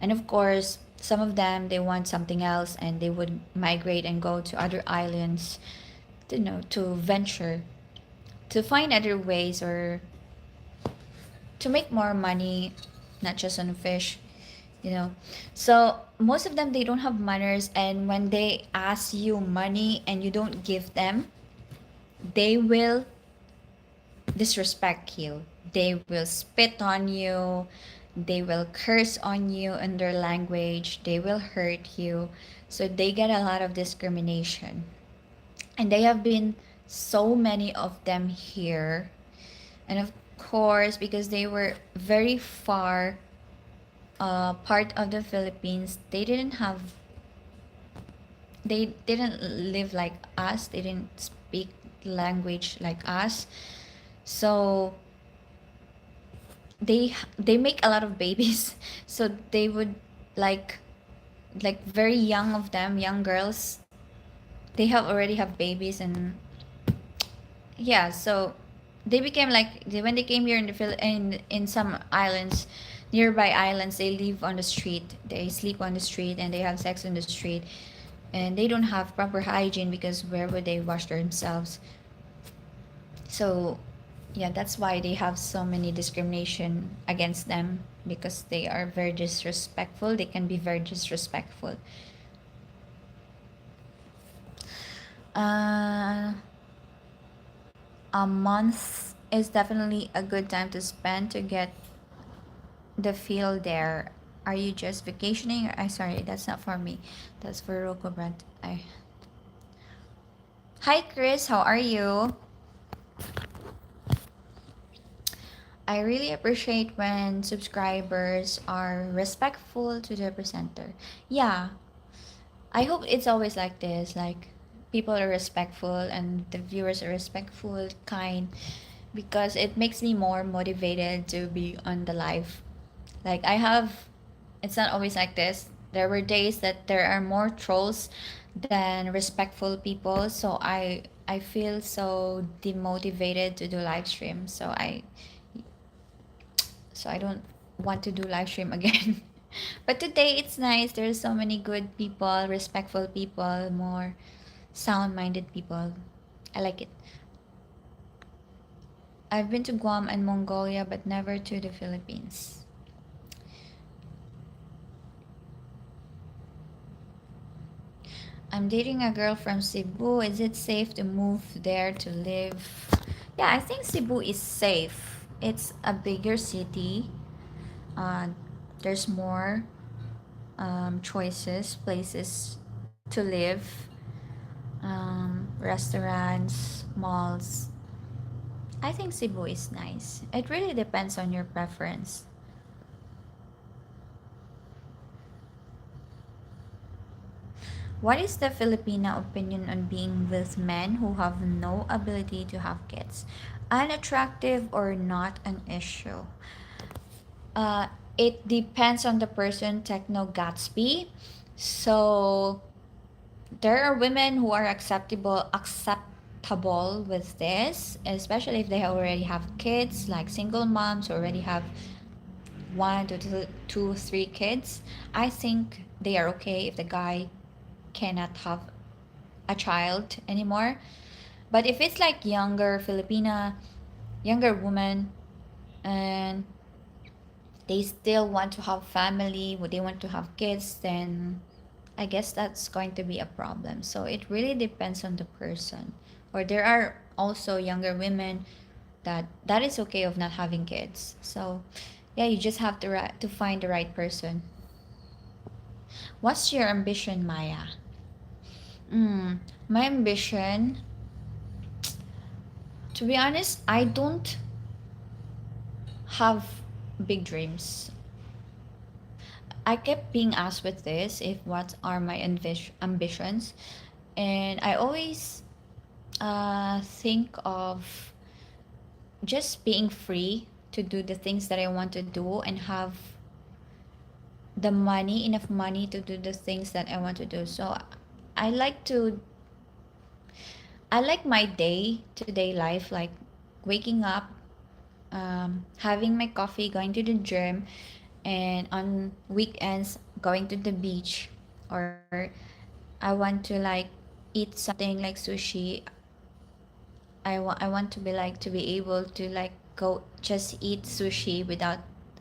And of course, some of them, they want something else, and they would migrate and go to other islands to, to venture, to find other ways, or to make more money, not just on fish, you know. So most of them, they don't have manners, and when they ask you money and you don't give them, they will disrespect you. They will spit on you. They will curse on you in their language. They will hurt you. So they get a lot of discrimination. And they have been so many of them here. And of course, because they were very far part of the Philippines, they didn't have they didn't live like us. They didn't speak language like us. So they make a lot of babies. So they would like very young of them, young girls, they have already have babies. And yeah, so they became like when they came here in the in some islands, nearby islands, they live on the street, they sleep on the street, and they have sex on the street, and they don't have proper hygiene because where would they wash themselves? So yeah, that's why they have so many discrimination against them, because they are very disrespectful. They can be very disrespectful. uh a month is definitely a good time to spend to get the feel there. Are you just vacationing? I sorry, that's not for me. That's for Roko Brand. I Hi Chris, how are you? I really appreciate when subscribers are respectful to the presenter. Yeah, I hope it's always like this. Like people are respectful and the viewers are respectful, kind, because it makes me more motivated to be on the live. Like I have, it's not always like this. There were days that there are more trolls than respectful people, so I feel so demotivated to do live stream. So I don't want to do live stream again. But today it's nice. There's so many good people, respectful people, more sound-minded people. I like it. I've been to Guam and Mongolia, but never to the Philippines. I'm dating a girl from Cebu. Is it safe to move there to live? Yeah, I think Cebu is safe. It's a bigger city. Uh, there's more choices, places to live, restaurants, malls. I think Cebu is nice. It really depends on your preference. What is the Filipina opinion on being with men who have no ability to have kids? Unattractive or not an issue? Uh, it depends on the person, Techno Gatsby. So there are women who are acceptable with this, especially if they already have kids, like single moms who already have one to two, 3 kids. I think they are okay if the guy cannot have a child anymore. But if it's like younger Filipina, younger woman, and they still want to have family, they want to have kids, then I guess that's going to be a problem. So it really depends on the person. Or there are also younger women that is okay of not having kids. So yeah, you just have to find the right person. What's your ambition, Maya? My ambition, to be honest, I don't have big dreams. I kept being asked with this if what are my ambitions, and I always think of just being free to do the things that I want to do and have the money, enough money to do the things that I want to do. So I like to I like my day to day life, like waking up, having my coffee, going to the gym, and on weekends going to the beach, or I want to like eat something like sushi. I want to be like to be able to like go just eat sushi without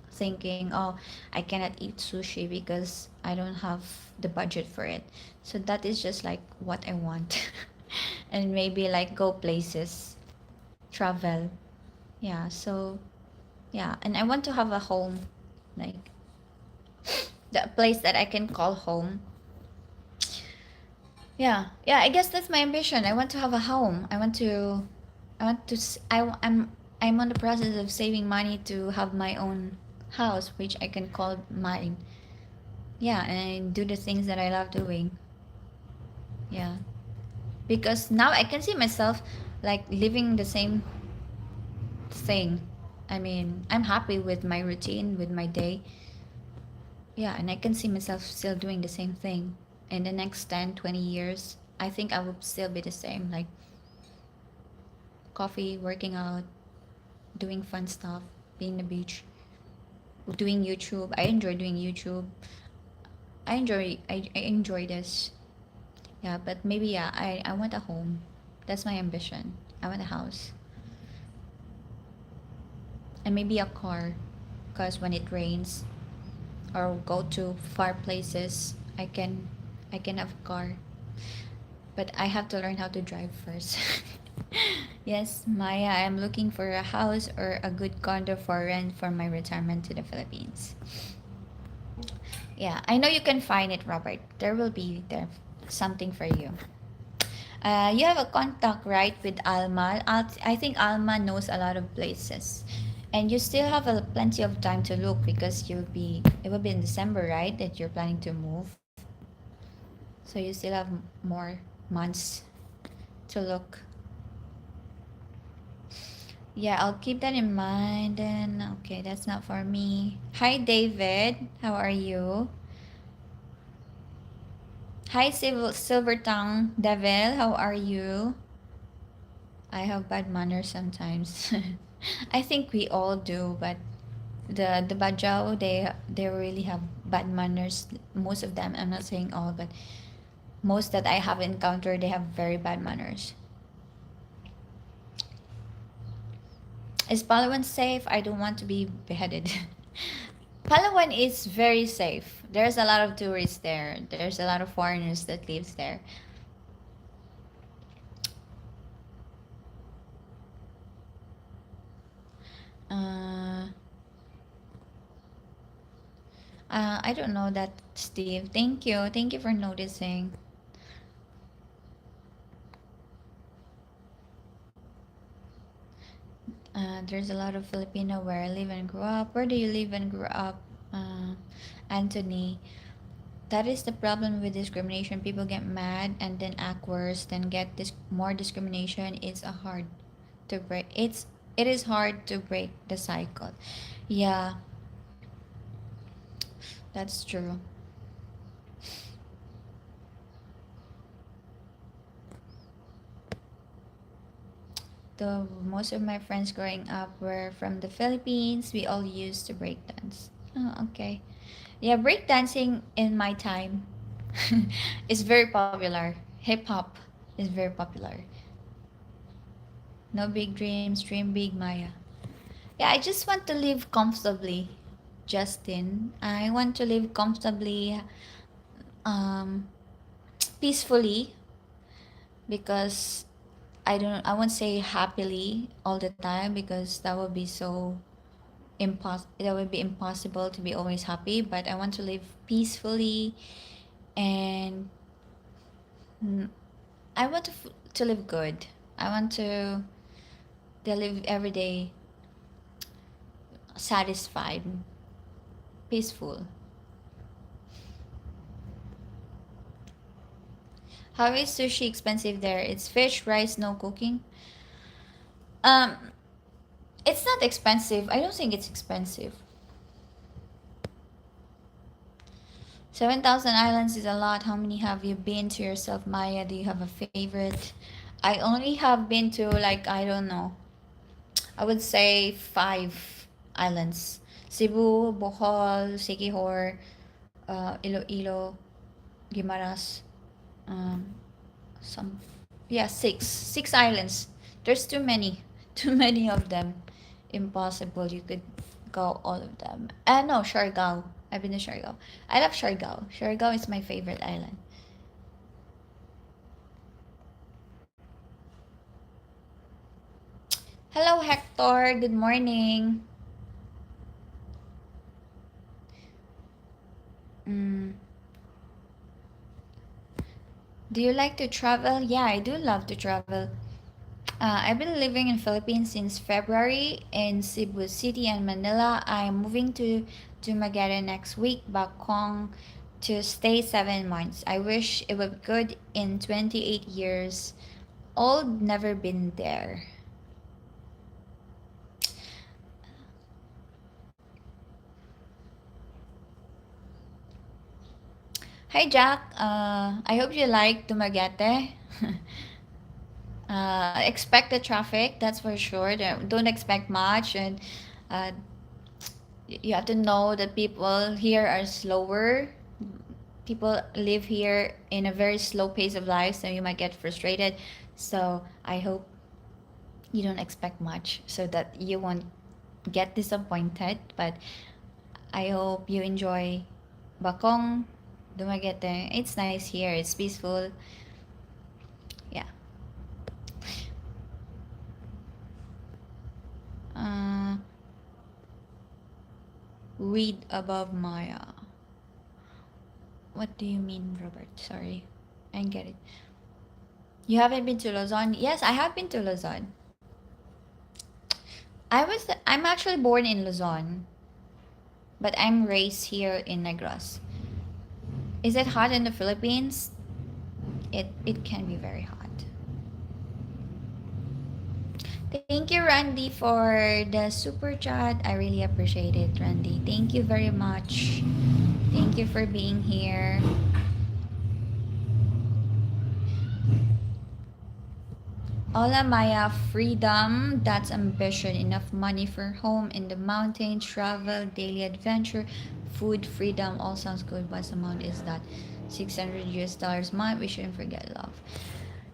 thinking, oh, I cannot eat sushi because I don't have the budget for it. So that is just like what I want. And maybe like go places, travel. Yeah, so yeah, and I want to have a home, like the place that I can call home. Yeah, I guess that's my ambition. I want to have a home. I want to I'm on the process of saving money to have my own house, which I can call mine. Yeah, and do the things that I love doing. Yeah, because now I can see myself like living the same thing. I mean, I'm happy with my routine, with my day. Yeah, and I can see myself still doing the same thing in the next 10, 20 years. I think I will still be the same, like coffee, working out, doing fun stuff, being on the beach, doing YouTube. I enjoy doing YouTube. I enjoy this. Yeah, but maybe yeah, I want a home. That's my ambition. I want a house and maybe a car, cause when it rains or go to far places, I can have a car. But I have to learn how to drive first. Yes, Maya, I'm looking for a house or a good condo for rent for my retirement to the Philippines. Yeah, I know you can find it, Robert. There will be there something for you. You have a contact, right, with Alma. I think Alma knows a lot of places. And you still have plenty of time to look because it will be in December, right, that you're planning to move. So you still have more months to look. Yeah, I'll keep that in mind. And okay, that's not for me. Hi, David. How are you? Hi, Silver Tongue Devil. How are you? I have bad manners sometimes. I think we all do, but the Bajau, they really have bad manners. Most of them. I'm not saying all, but most that I have encountered, they have very bad manners. Is Palawan safe? I don't want to be beheaded. Palawan is very safe. There's a lot of tourists there. There's a lot of foreigners that lives there. Uh, I don't know that, Steve. Thank you. Thank you for noticing. There's a lot of Filipino where I live and grew up. Where do you live and grew up, Anthony? That is the problem with discrimination. People get mad and then act worse, then get more discrimination. It's a hard to break. It is hard to break the cycle. Yeah, that's true. The most of my friends growing up were from the Philippines. We all used to break dance. Oh, okay. Yeah, breakdancing in my time is very popular. Hip hop is very popular. No big dreams, dream big, Maya. Yeah, I just want to live comfortably, Justin. I want to live comfortably, um, peacefully, because I won't say happily all the time because that would be that would be impossible to be always happy, but I want to live peacefully and mm, I want to live good. I want to live every day satisfied, peaceful. How is sushi expensive there? It's fish, rice, no cooking. Um, it's not expensive. I don't think it's expensive. 7,000 islands is a lot. How many have you been to yourself, Maya? Do you have a favorite? I only have been to, like, I don't know. I would say five islands: Cebu, Bohol, Siquijor, Iloilo, Guimaras, um, some, yeah, six islands. There's too many, too many of them. Impossible. You could go all of them. No, Siargao. I've been to Siargao. I love Siargao. Siargao is my favorite island. Hello, Hector. Good morning. Mm. Do you like to travel? Yeah, I do love to travel. I've been living in Philippines since February in Cebu City and Manila. I'm moving to Dumaguete next week, back home to stay 7 months. I wish it was good in 28 years. Old, never been there. Hi Jack, I hope you like Dumaguete. Expect the traffic, that's for sure. Don't expect much, and uh, you have to know that people here are slower. People live here in a very slow pace of life, so you might get frustrated. So I hope you don't expect much so that you won't get disappointed. But I hope you enjoy Bakong, Dumaguete. It's nice here. It's peaceful. Yeah. Uh, read above Maya. What do you mean, Robert? Sorry, I didn't get it. You haven't been to Luzon? Yes, I have been to Luzon. I'm actually born in Luzon, but I'm raised here in Negros. Is it hot in the Philippines? It can be very hot. Thank you, Randy, for the super chat. I really appreciate it, Randy. Thank you very much. Thank you for being here. Hola Maya, freedom, that's ambition. Enough money for home in the mountains, travel, daily adventure, food, freedom, all sounds good. What amount is that? 600 US dollars a month. We shouldn't forget love.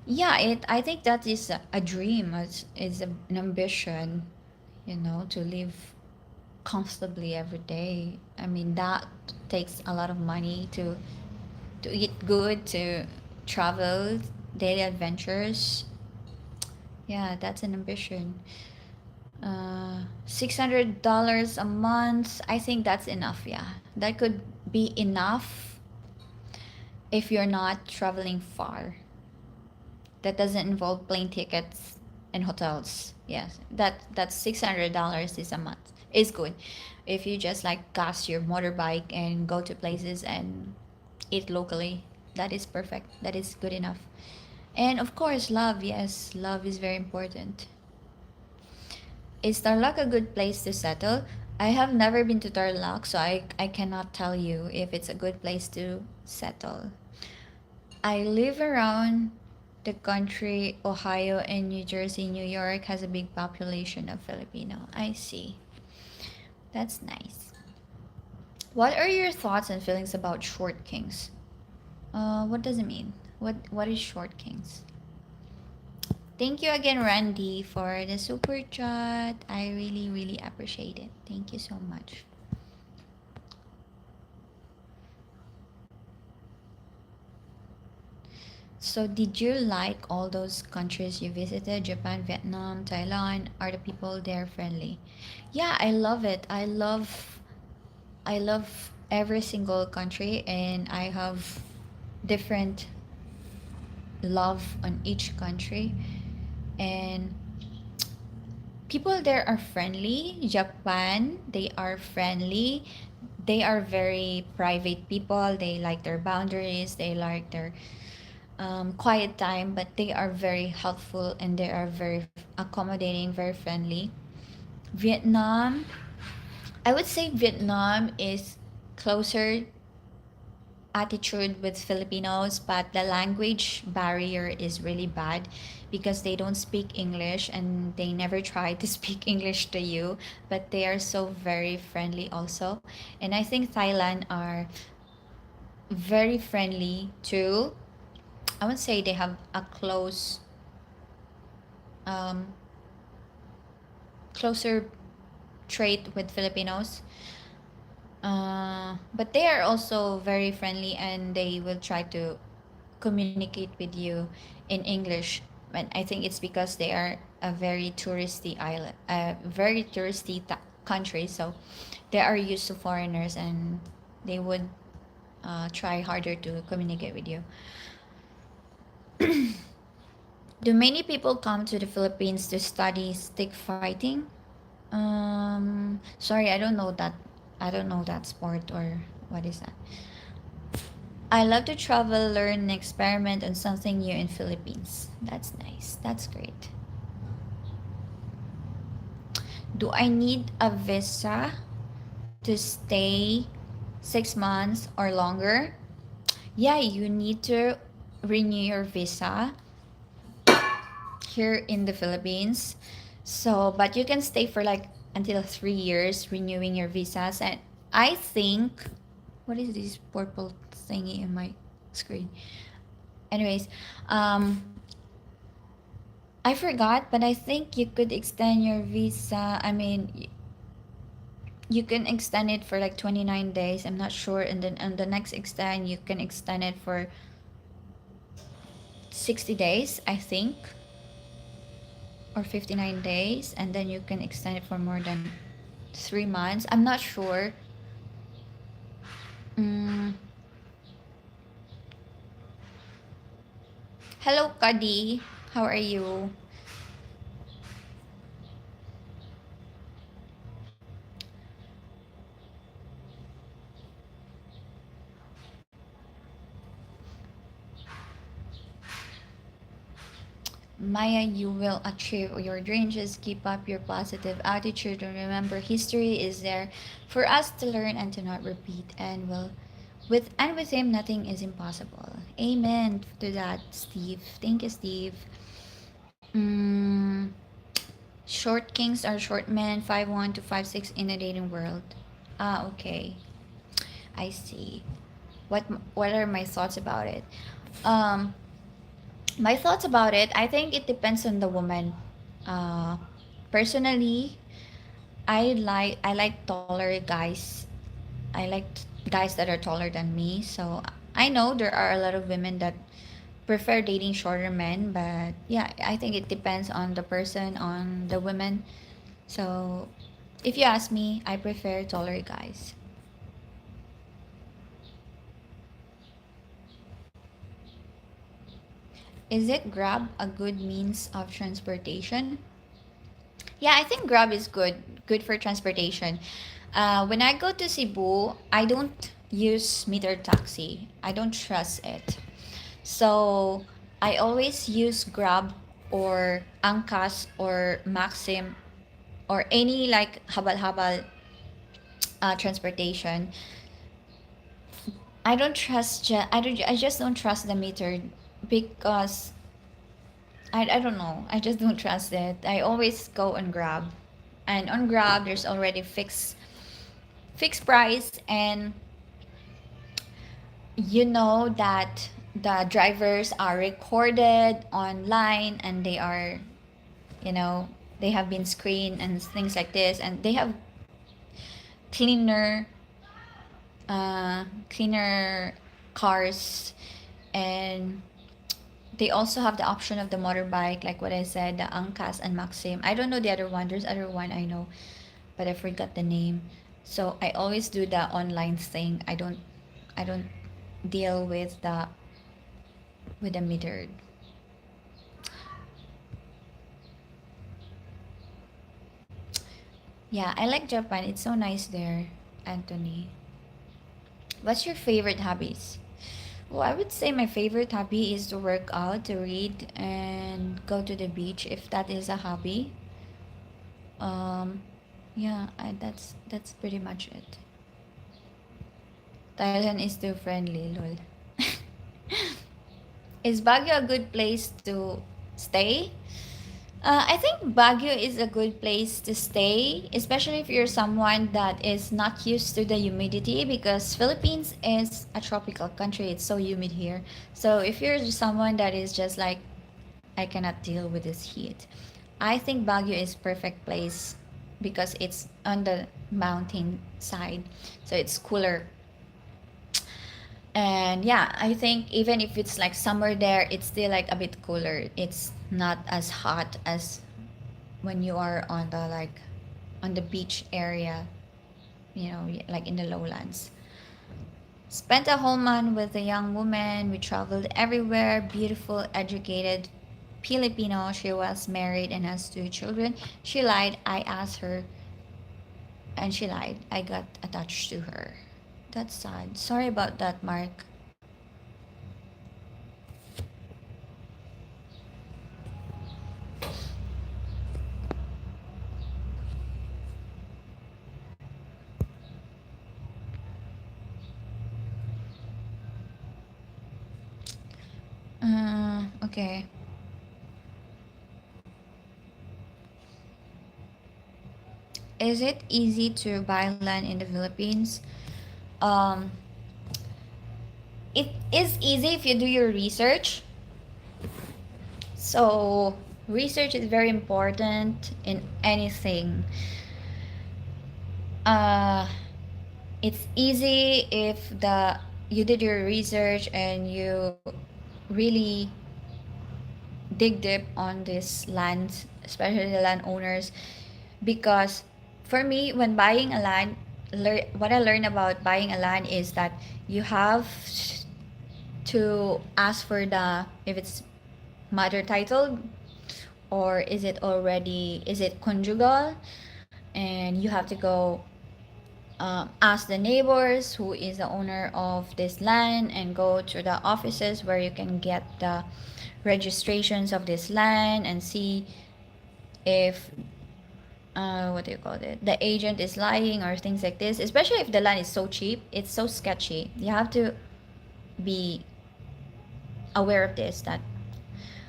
Yeah, I think that is a dream. It's an ambition, to live comfortably every day. I mean, that takes a lot of money to eat good, to travel, daily adventures. Yeah, that's an ambition. $600 a month. I think that's enough. Yeah, that could be enough if you're not traveling far. That doesn't involve plane tickets and hotels. Yes, that's $600 is a month. Is good. If you just like gas your motorbike and go to places and eat locally, that is perfect. That is good enough. And of course, love. Yes, love is very important. Is Tarlac a good place to settle? I have never been to Tarlac, so I cannot tell you if it's a good place to settle. I live around the country. Ohio and New Jersey. New York has a big population of Filipino. I see. That's nice. What are your thoughts and feelings about short kings? What does it mean? What is short kings? Thank you again, Randy, for the super chat. I really, really appreciate it. Thank you so much. So, did you like all those countries you visited? Japan, Vietnam, Thailand? Are the people there friendly? Yeah, I love it. I love every single country, and I have different love on each country. And people there are friendly. Japan, they are friendly. They are very private people. They like their boundaries. They like their quiet time, but they are very helpful and they are very accommodating, very friendly. Vietnam, I would say Vietnam is closer attitude with Filipinos, but the language barrier is really bad because they don't speak English and they never try to speak English to you, but they are so very friendly also. And I think Thailand are very friendly too. I would say they have a um, closer trait with Filipinos. But they are also very friendly and they will try to communicate with you in English. And I think it's because they are a very touristy island, a very touristy country. So they are used to foreigners and they would try harder to communicate with you. Do many people come to the Philippines to study stick fighting? Sorry, I don't know that. I don't know that sport or what is that. I love to travel, learn, and experiment on something new in Philippines. That's nice. That's great. Do I need a visa to stay 6 months or longer? Yeah, you need to renew your visa here in the Philippines. So, but you can stay for like until 3 years renewing your visas. And I think, what is this purple thingy in my screen? Anyways, um, I forgot, but I think you could extend your visa. I mean, you can extend it for like 29 days. I'm not sure. And then on the next extend, you can extend it for 60 days, I think, or 59 days. And then you can extend it for more than 3 months. I'm not sure. Mm. Hello, Kadi. How are you? Maya, you will achieve your dreams. Just keep up your positive attitude and remember history is there for us to learn and to not repeat. And with him nothing is impossible. Amen to that, Steve. Thank you, Steve. Mm, short kings are short men, 5'1" to 5'6" in a dating world. Ah, okay. I see. What are my thoughts about it? Um, my thoughts about it, I think it depends on the woman. Uh, Personally, I like taller guys. I like guys that are taller than me. So I know there are a lot of women that prefer dating shorter men, but yeah, I think it depends on the person, on the women. So if you ask me, I prefer taller guys. Is it Grab a good means of transportation? Yeah, I think Grab is good for transportation. When I go to Cebu, I don't use meter taxi. I don't trust it. So I always use Grab or Angkas or Maxim or any like habal-habal transportation. I just don't trust the meter because I don't know. I just don't trust it. I always go on Grab. And on Grab there's already fixed price, and you know that the drivers are recorded online and they are, you know, they have been screened and things like this, and they have cleaner cleaner cars, and they also have the option of the motorbike, like what I said, the Angkas and Maxim. I don't know the other one. There's other one I know, but I forgot the name. So I always do the online thing. I don't deal with the metered. Yeah, I like Japan. It's so nice there, Anthony. What's your favorite hobbies? Well, I would say my favorite hobby is to work out, to read, and go to the beach if that is a hobby. Um, yeah, that's pretty much it. Thailand is too friendly, lol. Is Baguio a good place to stay? I think Baguio is a good place to stay, especially if you're someone that is not used to the humidity because Philippines is a tropical country. It's so humid here. So if you're just someone that is just like, I cannot deal with this heat, I think Baguio is perfect place because it's on the mountain side. So it's cooler. And yeah, I think even if it's like summer there, it's still like a bit cooler. It's not as hot as when you are on the like on the beach area, like in the lowlands. Spent a whole month with a young woman. We traveled everywhere. Beautiful, educated Filipino. She was married and has 2 children. She lied. I asked her, and she lied. I got attached to her. That's sad. Sorry about that, Mark. Okay. Is it easy to buy land in the Philippines? Um, it is easy if you do your research. So, research is very important in anything. Uh, it's easy if the you did your research and you really dig deep on this land, especially the landowners, because for me, when buying a land, what I learned about buying a land is that you have to ask for the if it's mother title, or is it conjugal, and you have to go ask the neighbors who is the owner of this land and go to the offices where you can get the registrations of this land and see if what do you call it, the agent is lying or things like this, especially if the land is so cheap, it's so sketchy. You have to be aware of this, that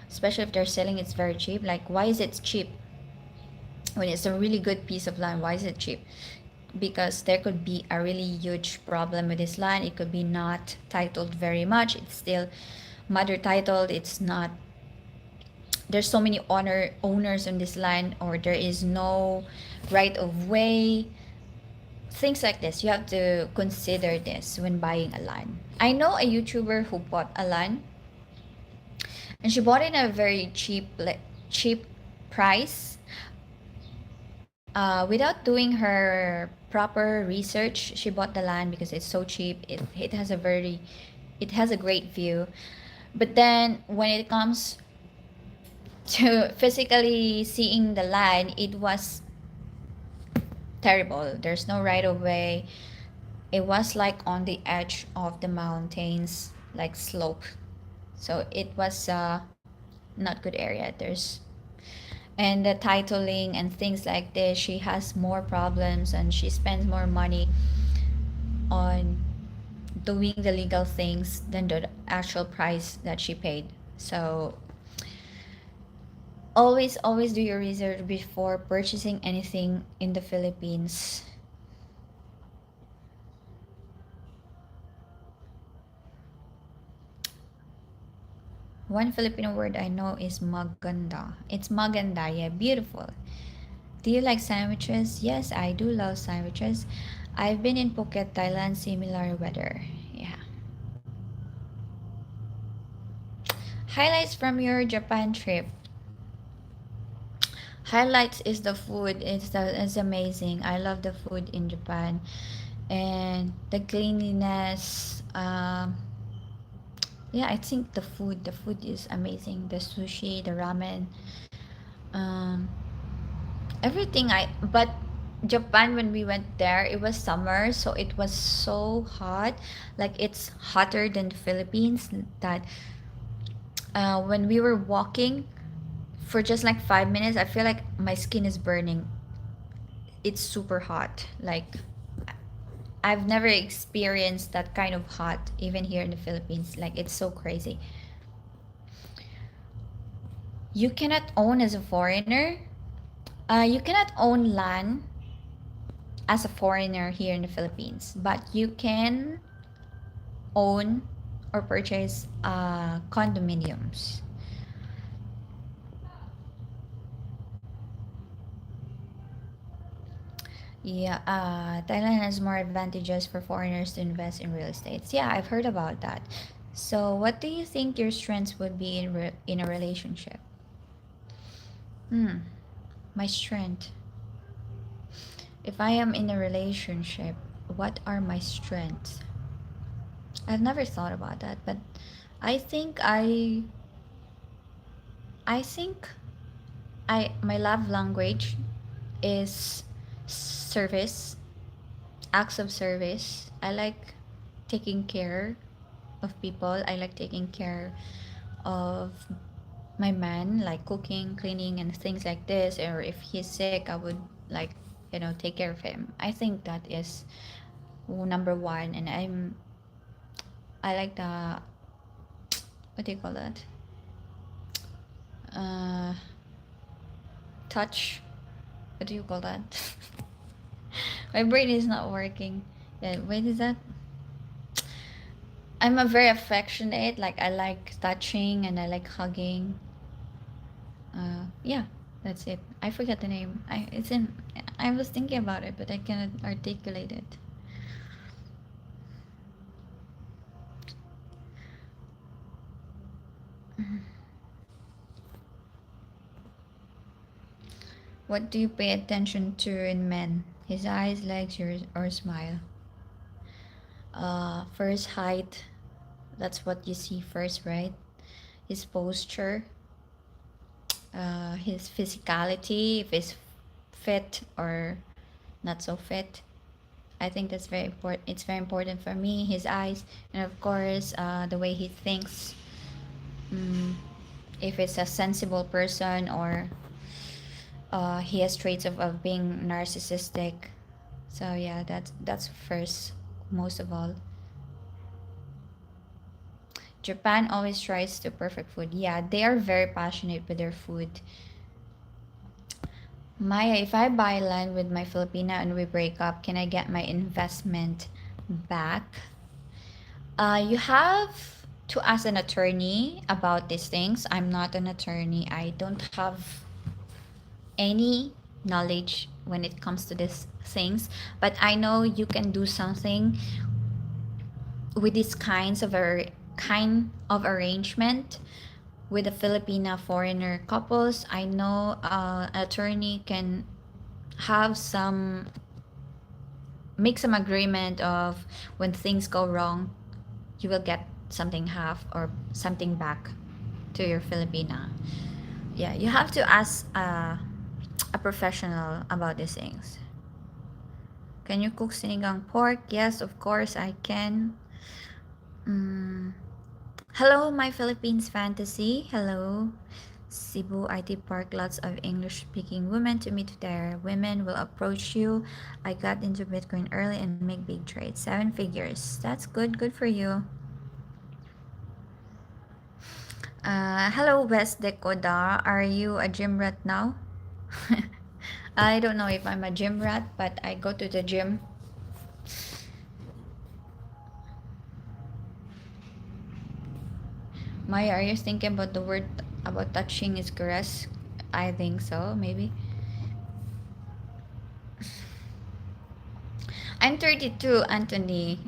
especially if they're selling it's very cheap. Like, why is it cheap when it's a really good piece of land? Why is it cheap? Because there could be a really huge problem with this land. It could be not titled very much, it's still mother titled, it's not, there's so many owners on this land, or there is no right of way, things like this. You have to consider this when buying a land. I know a YouTuber who bought a land, and she bought it at a very cheap, like cheap price, without doing her proper research. She bought the land because it's so cheap. It has a great view. But then when it comes to physically seeing the land, it was terrible. There's no right of way. It was like on the edge of the mountains, like slope. So it was not good area. There's and the titling and things like this, she has more problems and she spends more money on doing the legal things than the actual price that she paid. So always do your research before purchasing anything in the Philippines. One Filipino word I know is maganda. It's maganda, yeah, beautiful. Do you like sandwiches? Yes, I do love sandwiches. I've been in Phuket, Thailand, similar weather. Yeah. Highlights from your Japan trip. Highlights is the food. It's amazing. I love the food in Japan, and the cleanliness. Yeah, I think the food is amazing. The sushi, the ramen, um, everything. I but Japan, when we went there, it was summer, so it was so hot. Like, it's hotter than the Philippines. That when we were walking for just like 5 minutes, I feel like my skin is burning. It's super hot. Like, I've never experienced that kind of hot even here in the Philippines. Like, it's so crazy. You cannot own as a foreigner. You cannot own land as a foreigner here in the Philippines, but you can own or purchase condominiums. Yeah, Thailand has more advantages for foreigners to invest in real estate. Yeah, I've heard about that. So, what do you think your strengths would be in a relationship? Hmm, my strength. If I am in a relationship, what are my strengths? I've never thought about that, but I think I think my love language is service, acts of service. I like taking care of people. I like taking care of my man, like cooking, cleaning, and things like this. Or if he's sick, I would like, take care of him. I think that is number one. And I like the, what do you call that? uh, touch. What do you call that? My brain is not working. Yeah, wait, is that? I'm a very affectionate. Like I like touching and I like hugging. Yeah, that's it. I forgot the name. It's in. I was thinking about it, but I cannot articulate it. What do you pay attention to in men? His eyes, legs, or smile? First height. That's what you see first, right? His posture, his physicality, if he's fit or not so fit. I think that's very important. It's very important for me. His eyes, and of course, the way he thinks. Mm, if it's a sensible person or he has traits of being narcissistic. So yeah, that's first, most of all. Japan always tries to perfect food. Yeah, they are very passionate with their food. Maya, if I buy land with my Filipina and we break up, can I get my investment back? You have to ask an attorney about these things. I'm not an attorney. I don't have any knowledge when it comes to these things, but I know you can do something with these kind of arrangement with the Filipina foreigner couples. I know an attorney can have some make some agreement of when things go wrong, you will get something half or something back to your Filipina. Yeah, you have to ask a professional about these things. Can you cook sinigang pork? Yes, of course I can. Mm. Hello, my Philippines fantasy. Hello. Cebu IT Park, lots of English speaking women to meet there. Women will approach you. I got into Bitcoin early and make big trades. 7 figures. That's good. Good for you. Hello, West Decoda. Are you a gym rat now? I don't know if I'm a gym rat, but I go to the gym. Maya, are you thinking about the word about touching is caress? I think so, maybe. I'm 32, Anthony.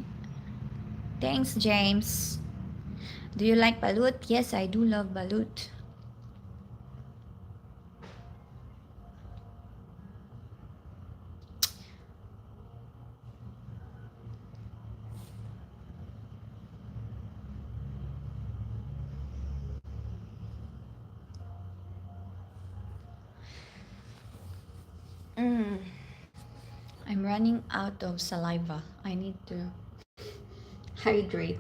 Thanks, James. Do you like balut? Yes, I do love balut. Mm. I'm running out of saliva. I need to hydrate.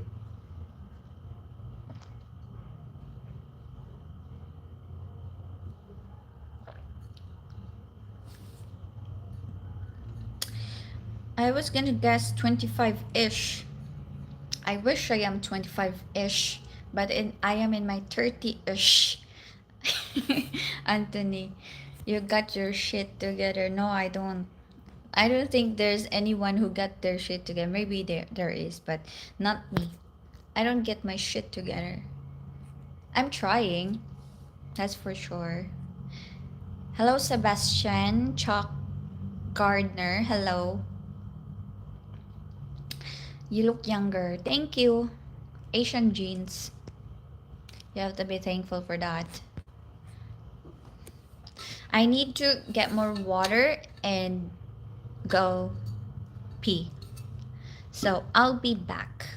I was gonna guess 25-ish. I wish I am 25-ish, but I am in my 30-ish. Anthony, you got your shit together. No, I don't. I don't think there's anyone who got their shit together. Maybe there is, but not me. I don't get my shit together. I'm trying. That's for sure. Hello, Sebastian. Chuck Gardner. Hello. You look younger. Thank you. Asian genes. You have to be thankful for that. I need to get more water and go pee. So I'll be back.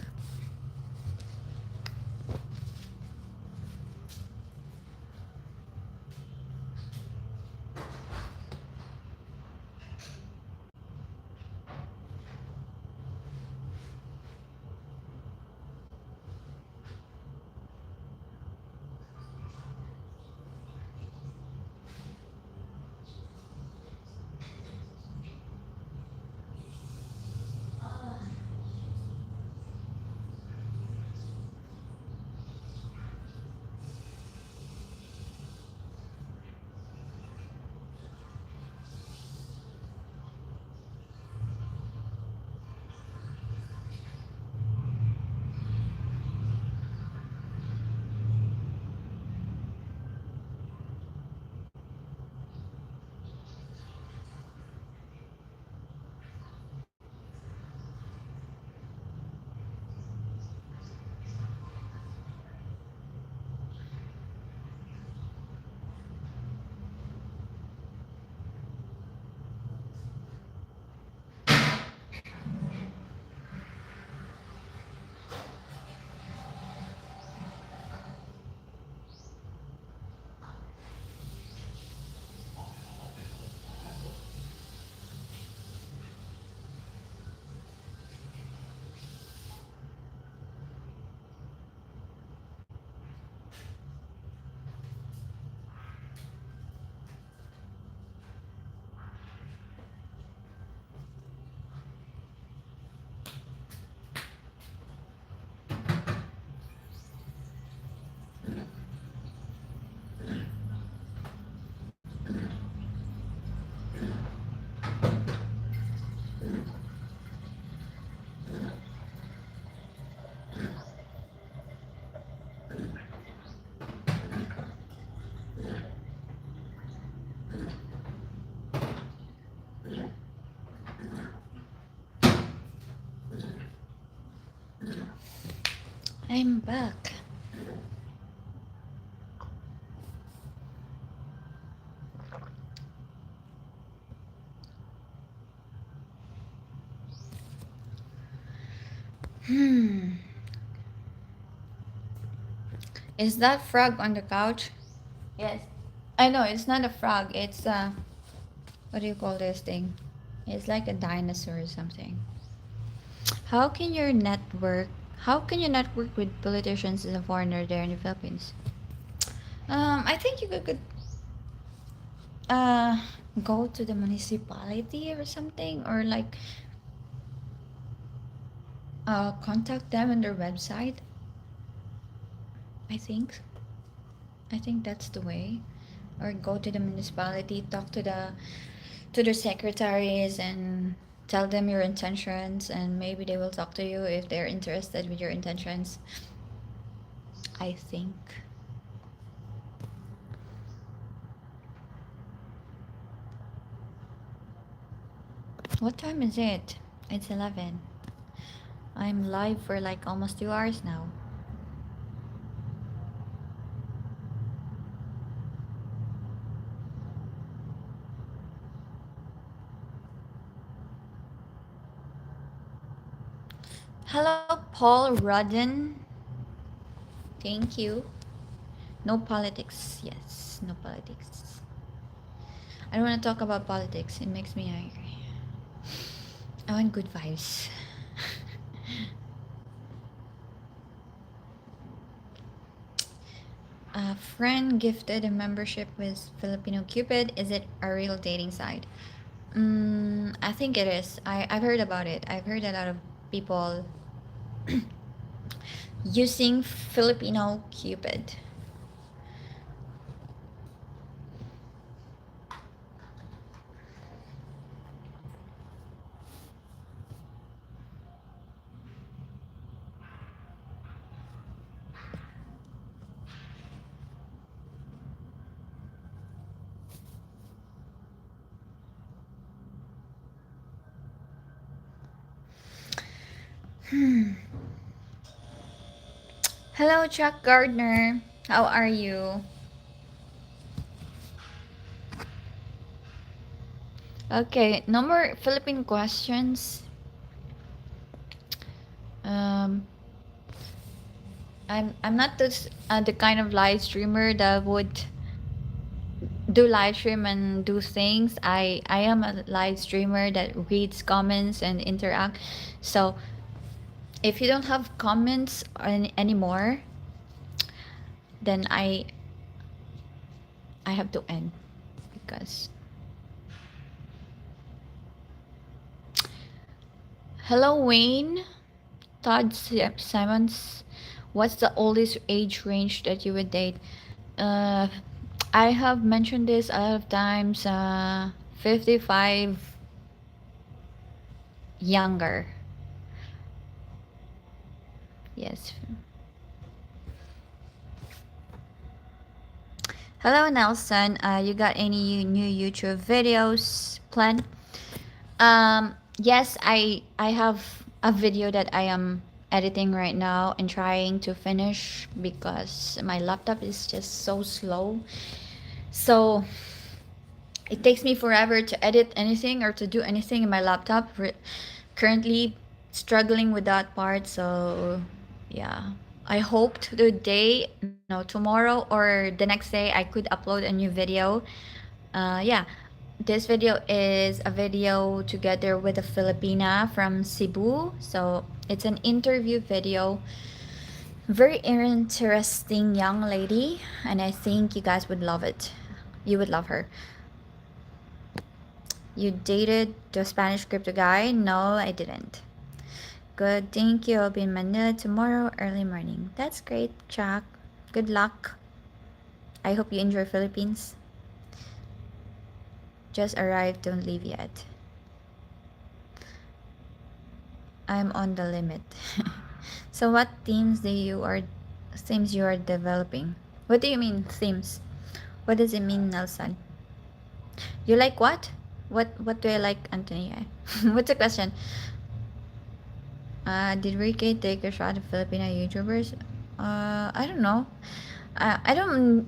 I'm back. Hmm. Is that frog on the couch? Yes. I know it's not a frog. It's what do you call this thing? It's like a dinosaur or something. How can your network? How can you network with politicians as a foreigner there in the Philippines? I think you could uh go to the municipality or something, or like contact them on their website. I think. I think that's the way. Or go to the municipality, talk to their secretaries and tell them your intentions, and maybe they will talk to you if they're interested with your intentions. I think. What time is it? It's 11. I'm live for like almost 2 hours now. Hello, Paul Rodden. Thank you. No politics. Yes, no politics. I don't want to talk about politics. It makes me angry. I want good vibes. A friend gifted a membership with Filipino Cupid. Is it a real dating site? I think it is. I've heard about it. I've heard a lot of people using Filipino Cupid. Hello, Chuck Gardner. How are you? Okay, no more Philippine questions. Um, I'm not the kind of live streamer that would do live stream and do things. I am a live streamer that reads comments and interact. So if you don't have comments anymore, then I have to end because. Hello, Wayne. Todd Simons. What's the oldest age range that you would date? Uh, I have mentioned this a lot of times. 55 younger. Yes. Hello, Nelson. You got any new YouTube videos planned? Yes, I have a video that I am editing right now and trying to finish because my laptop is just so slow. So it takes me forever to edit anything or to do anything in my laptop. Currently struggling with that part. So yeah, I hoped today, no, tomorrow or the next day, I could upload a new video. Yeah, this video is a video together with a Filipina from Cebu. So it's an interview video. Very interesting young lady, and I think you guys would love it. You would love her. You dated the Spanish crypto guy? No, I didn't. Good, thank you. I'll be in Manila tomorrow early morning. That's great, Chuck. Good luck. I hope you enjoy Philippines. Just arrived, don't leave yet. I'm on the limit. So what themes you are developing? What do you mean themes? What does it mean, Nelson? You like what? What do I like, Anthony? What's the question? Did Ricky take a shot at Filipino YouTubers? I don't know. Uh, I don't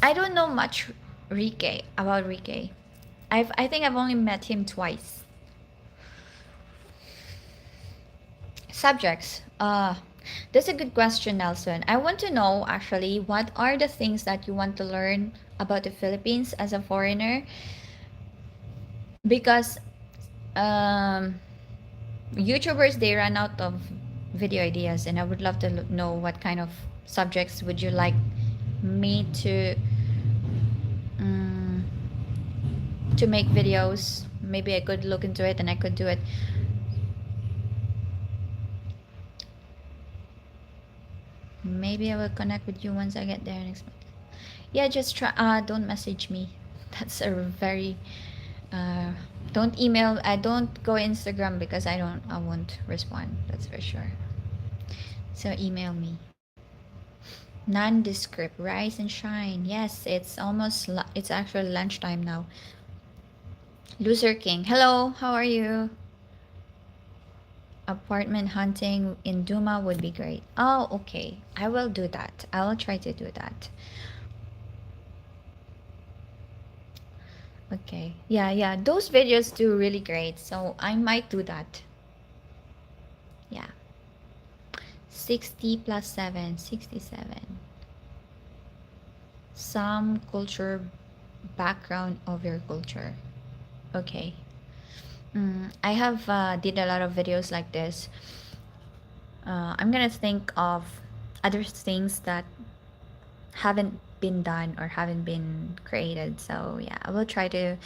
I don't know much about Ricky. I think I've only met him twice. Subjects. That's a good question, Nelson. I want to know actually what are the things that you want to learn about the Philippines as a foreigner because um, YouTubers they run out of video ideas, and I would love to know what kind of subjects would you like me um, to make videos. Maybe I could look into it and I could do it. Maybe I will connect with you once I get there next month. Yeah, just try. Don't message me. That's a very. Uh, don't email. I don't go Instagram because I don't. I won't respond. That's for sure. So email me. Nondescript, rise and shine. Yes, it's almost. It's actually lunchtime now. Loser King. Hello. How are you? Apartment hunting in Duma would be great. Oh, okay. I will do that. I will try to do that. Okay. Yeah, yeah. Those videos do really great. So I might do that. Yeah. 60 plus 7, 67. Some culture background of your culture. Okay. I have did a lot of videos like this. I'm gonna think of other things that haven't been done or haven't been created. So yeah, I will try to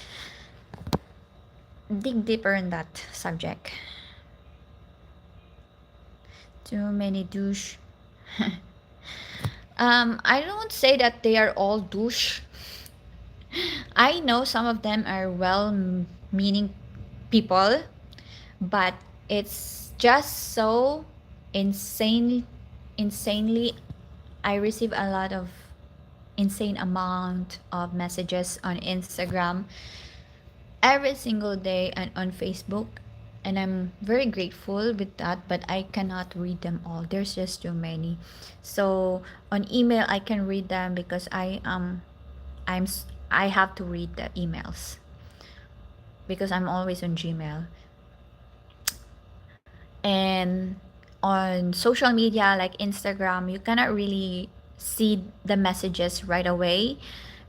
dig deeper in that subject. Too many douche. I don't say that they are all douche. I know some of them are well-meaning people, but it's just so insanely. I receive a lot of insane amount of messages on Instagram every single day and on Facebook, and I'm very grateful with that, but I cannot read them all. There's just too many. So on email I can read them because I have to read the emails because I'm always on Gmail. And on social media like Instagram, you cannot really see the messages right away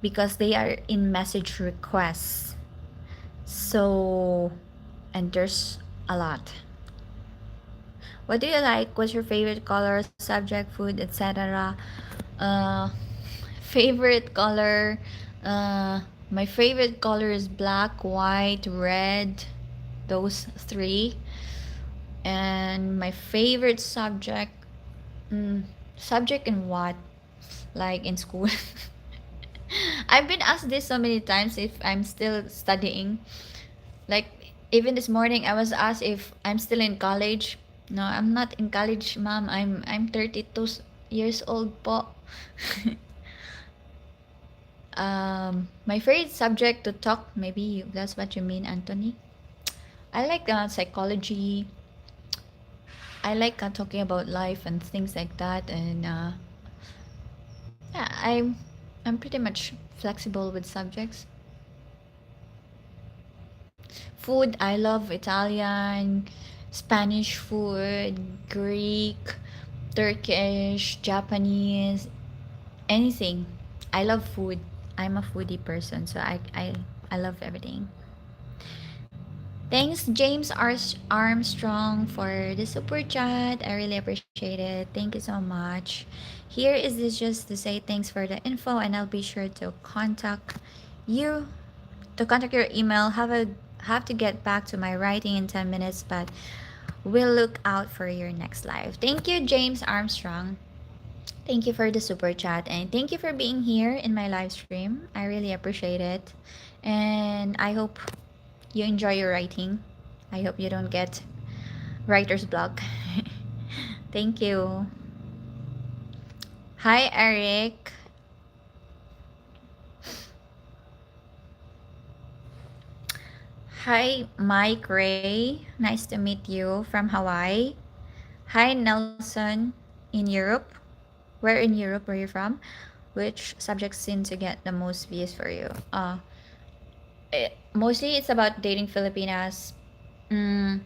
because they are in message requests. So, and there's a lot. What do you like? What's your favorite color, subject, food, etc.? Uh, favorite color. Uh, my favorite color is black, white, red. Those three. And my favorite subject. Subject in what? Like in school. I've been asked this so many times if I'm still studying. Like even this morning I was asked if I'm still in college. No, I'm not in college, ma'am. I'm 32 years old po. My favorite subject to talk, maybe that's what you mean, Anthony. I like psychology. I like talking about life and things like that, and yeah, I'm pretty much flexible with subjects. Food, I love Italian, Spanish food, Greek, Turkish, Japanese, anything. I love food. I'm a foodie person, so I love everything. Thanks, James Armstrong, for the super chat. I really appreciate it. Thank you so much. Here is this just to say thanks for the info, and I'll be sure to you contact your email. Have to get back to my writing in 10 minutes, but we'll look out for your next live. Thank you, James Armstrong. Thank you for the super chat, and thank you for being here in my live stream. I really appreciate it. And I hope you enjoy your writing. I hope you don't get writer's block. Thank you. Hi, Eric. Hi, Mike Ray. Nice to meet you from Hawaii. Hi, Nelson in Europe. Where in Europe are you from? Which subjects seem to get the most views for you? Mostly it's about dating Filipinas. Mm,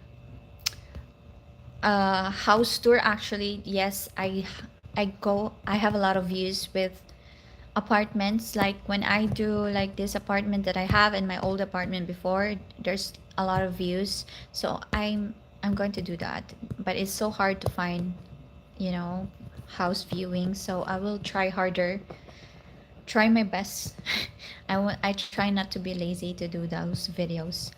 house tour actually. Yes, I go. I have a lot of views with apartments. Like when I do like this apartment that I have in my old apartment before, there's a lot of views. So I'm going to do that, but it's so hard to find, you know, house viewing. So I will try harder, try my best. I try not to be lazy to do those videos.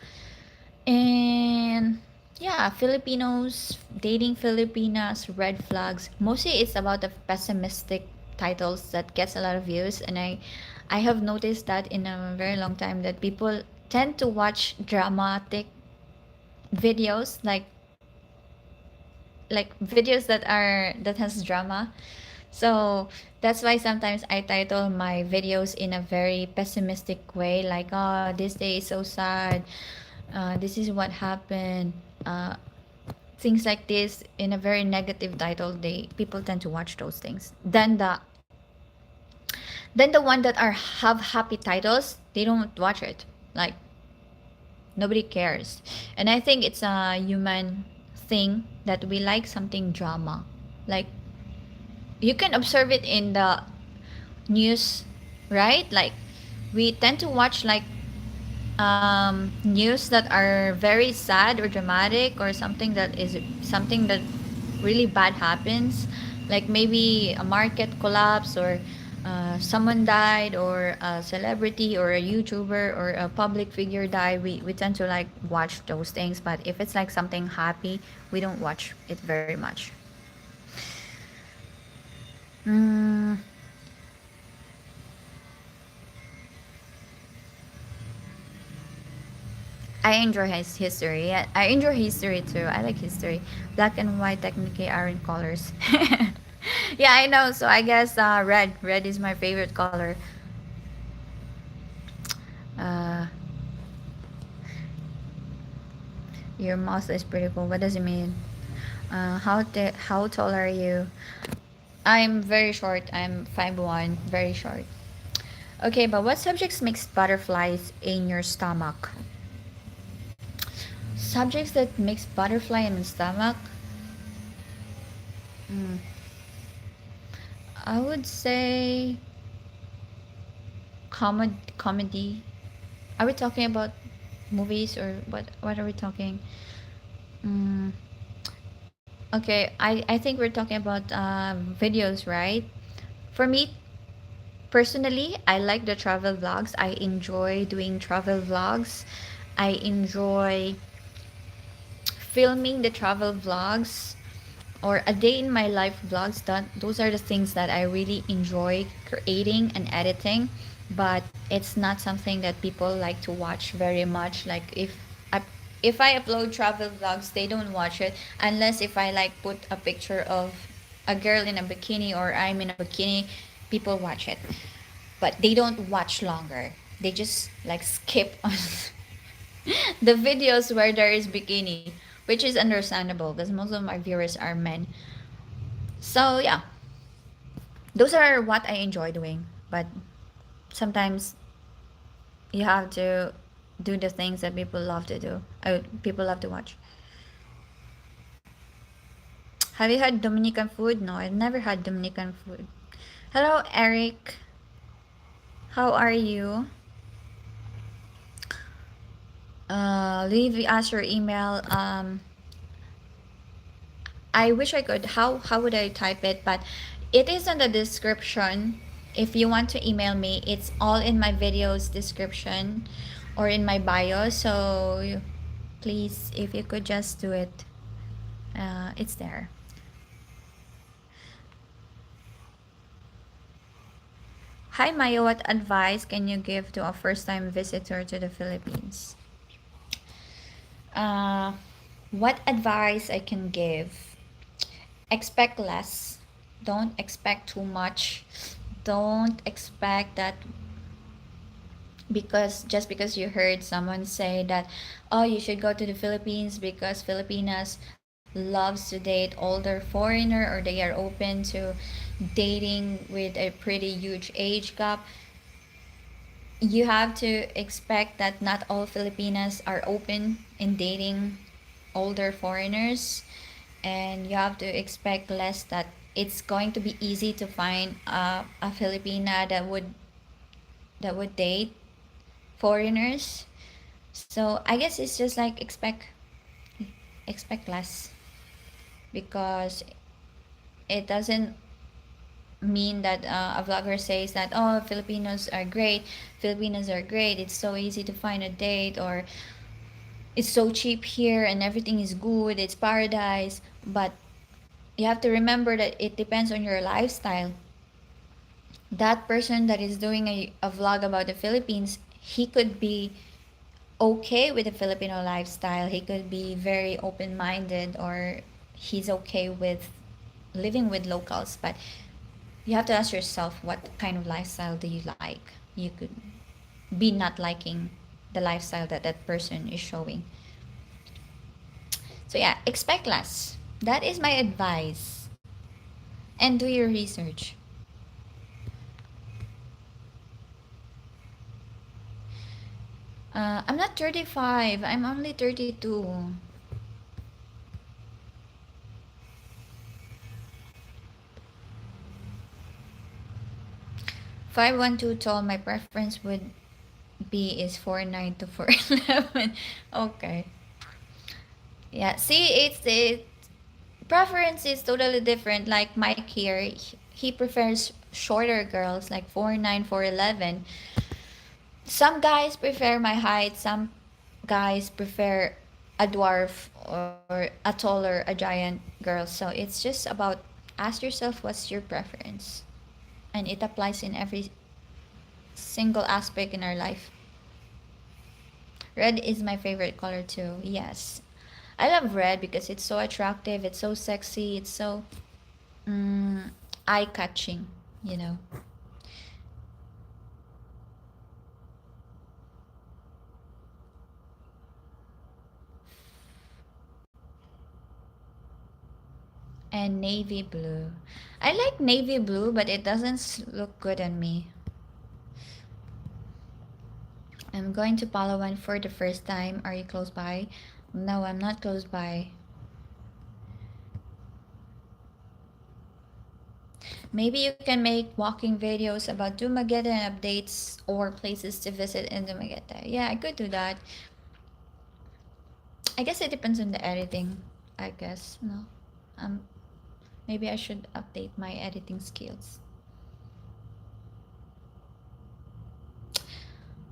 And yeah, Filipinos dating Filipinas, red flags. Mostly it's about the pessimistic titles that gets a lot of views, and I have noticed that in a very long time that people tend to watch dramatic videos like videos that has drama. So that's why sometimes I title my videos in a very pessimistic way, like, oh, this day is so sad, this is what happened, uh, things like this in a very negative title. They people tend to watch those things. Then the one that are have happy titles, they don't watch it. Like nobody cares. And I think it's a human thing that we like something drama. Like you can observe it in the news, right? Like we tend to watch like news that are very sad or dramatic, or something that is something that really bad happens, like maybe a market collapse, or someone died, or a celebrity or a YouTuber or a public figure died. We tend to like watch those things, but if it's like something happy, we don't watch it very much. mm, I enjoy his history. Yeah, I enjoy history too. I like history. Black and white technically aren't colors. Yeah, I know. So I guess red. Red is my favorite color. Uh, your mouth is pretty cool. What does it mean? How tall are you? I'm very short. I'm 5'1", very short. Okay, but what subjects makes butterflies in your stomach? Subjects that makes butterfly in my stomach? Mm, I would say comedy. Are we talking about movies, or what are we talking? Mm, okay, I think we're talking about videos, right? For me personally, I like the travel vlogs. I enjoy doing travel vlogs. I enjoy filming the travel vlogs, or a day in my life vlogs. That those are the things that I really enjoy creating and editing. But it's not something that people like to watch very much. Like I, if I upload travel vlogs, they don't watch it unless if I like put a picture of a girl in a bikini, or I'm in a bikini, people watch it. But they don't watch longer. They just like skip on the videos where there is bikini, which is understandable because most of my viewers are men. So yeah, those are what I enjoy doing. But sometimes you have to do the things that people love to do. People love to watch. Have you had Dominican food? No, I've never had Dominican food. Hello, Eric. How are you? Leave us your email. I wish I could. How would I type it? But it is in the description. If you want to email me, it's all in my videos description or in my bio. So please, if you could just do it, it's there. Hi Maya, what advice can you give to a first-time visitor to the Philippines? Uh, what advice I can give? Expect less. Don't expect too much. Don't expect that because just because you heard someone say that, oh, you should go to the Philippines because Filipinas loves to date older foreigner, or they are open to dating with a pretty huge age gap. You have to expect that not all Filipinas are open in dating older foreigners, and you have to expect less that it's going to be easy to find a Filipina that would date foreigners. So I guess it's just like expect less, because it doesn't mean that a vlogger says that, oh, Filipinos are great, it's so easy to find a date, or it's so cheap here and everything is good, it's paradise. But you have to remember that it depends on your lifestyle. That person that is doing a vlog about the Philippines, he could be okay with the Filipino lifestyle. He could be very open minded, or he's okay with living with locals. But you have to ask yourself, what kind of lifestyle do you like? You could be not liking the lifestyle that that person is showing. So, yeah, expect less. That is my advice. And do your research. I'm not 35, I'm only 32. 5'12" tall, my preference would be is 4'9" to 4'11". Okay. Yeah, see, it's preference is totally different. Like Mike here, he prefers shorter girls, like 4'9", 4'11". Some guys prefer my height, some guys prefer a dwarf or a taller, a giant girl. So it's just about, ask yourself what's your preference. And it applies in every single aspect in our life. Red is my favorite color too. Yes. I love red because it's so attractive, it's so sexy, it's so mm, eye-catching, you know. And navy blue. I like navy blue, but it doesn't look good on me. I'm going to Palawan for the first time. Are you close by? No, I'm not close by. Maybe you can make walking videos about Dumaguete and updates or places to visit in Dumaguete. Yeah, I could do that. I guess it depends on the editing. I guess no. Um, maybe I should update my editing skills.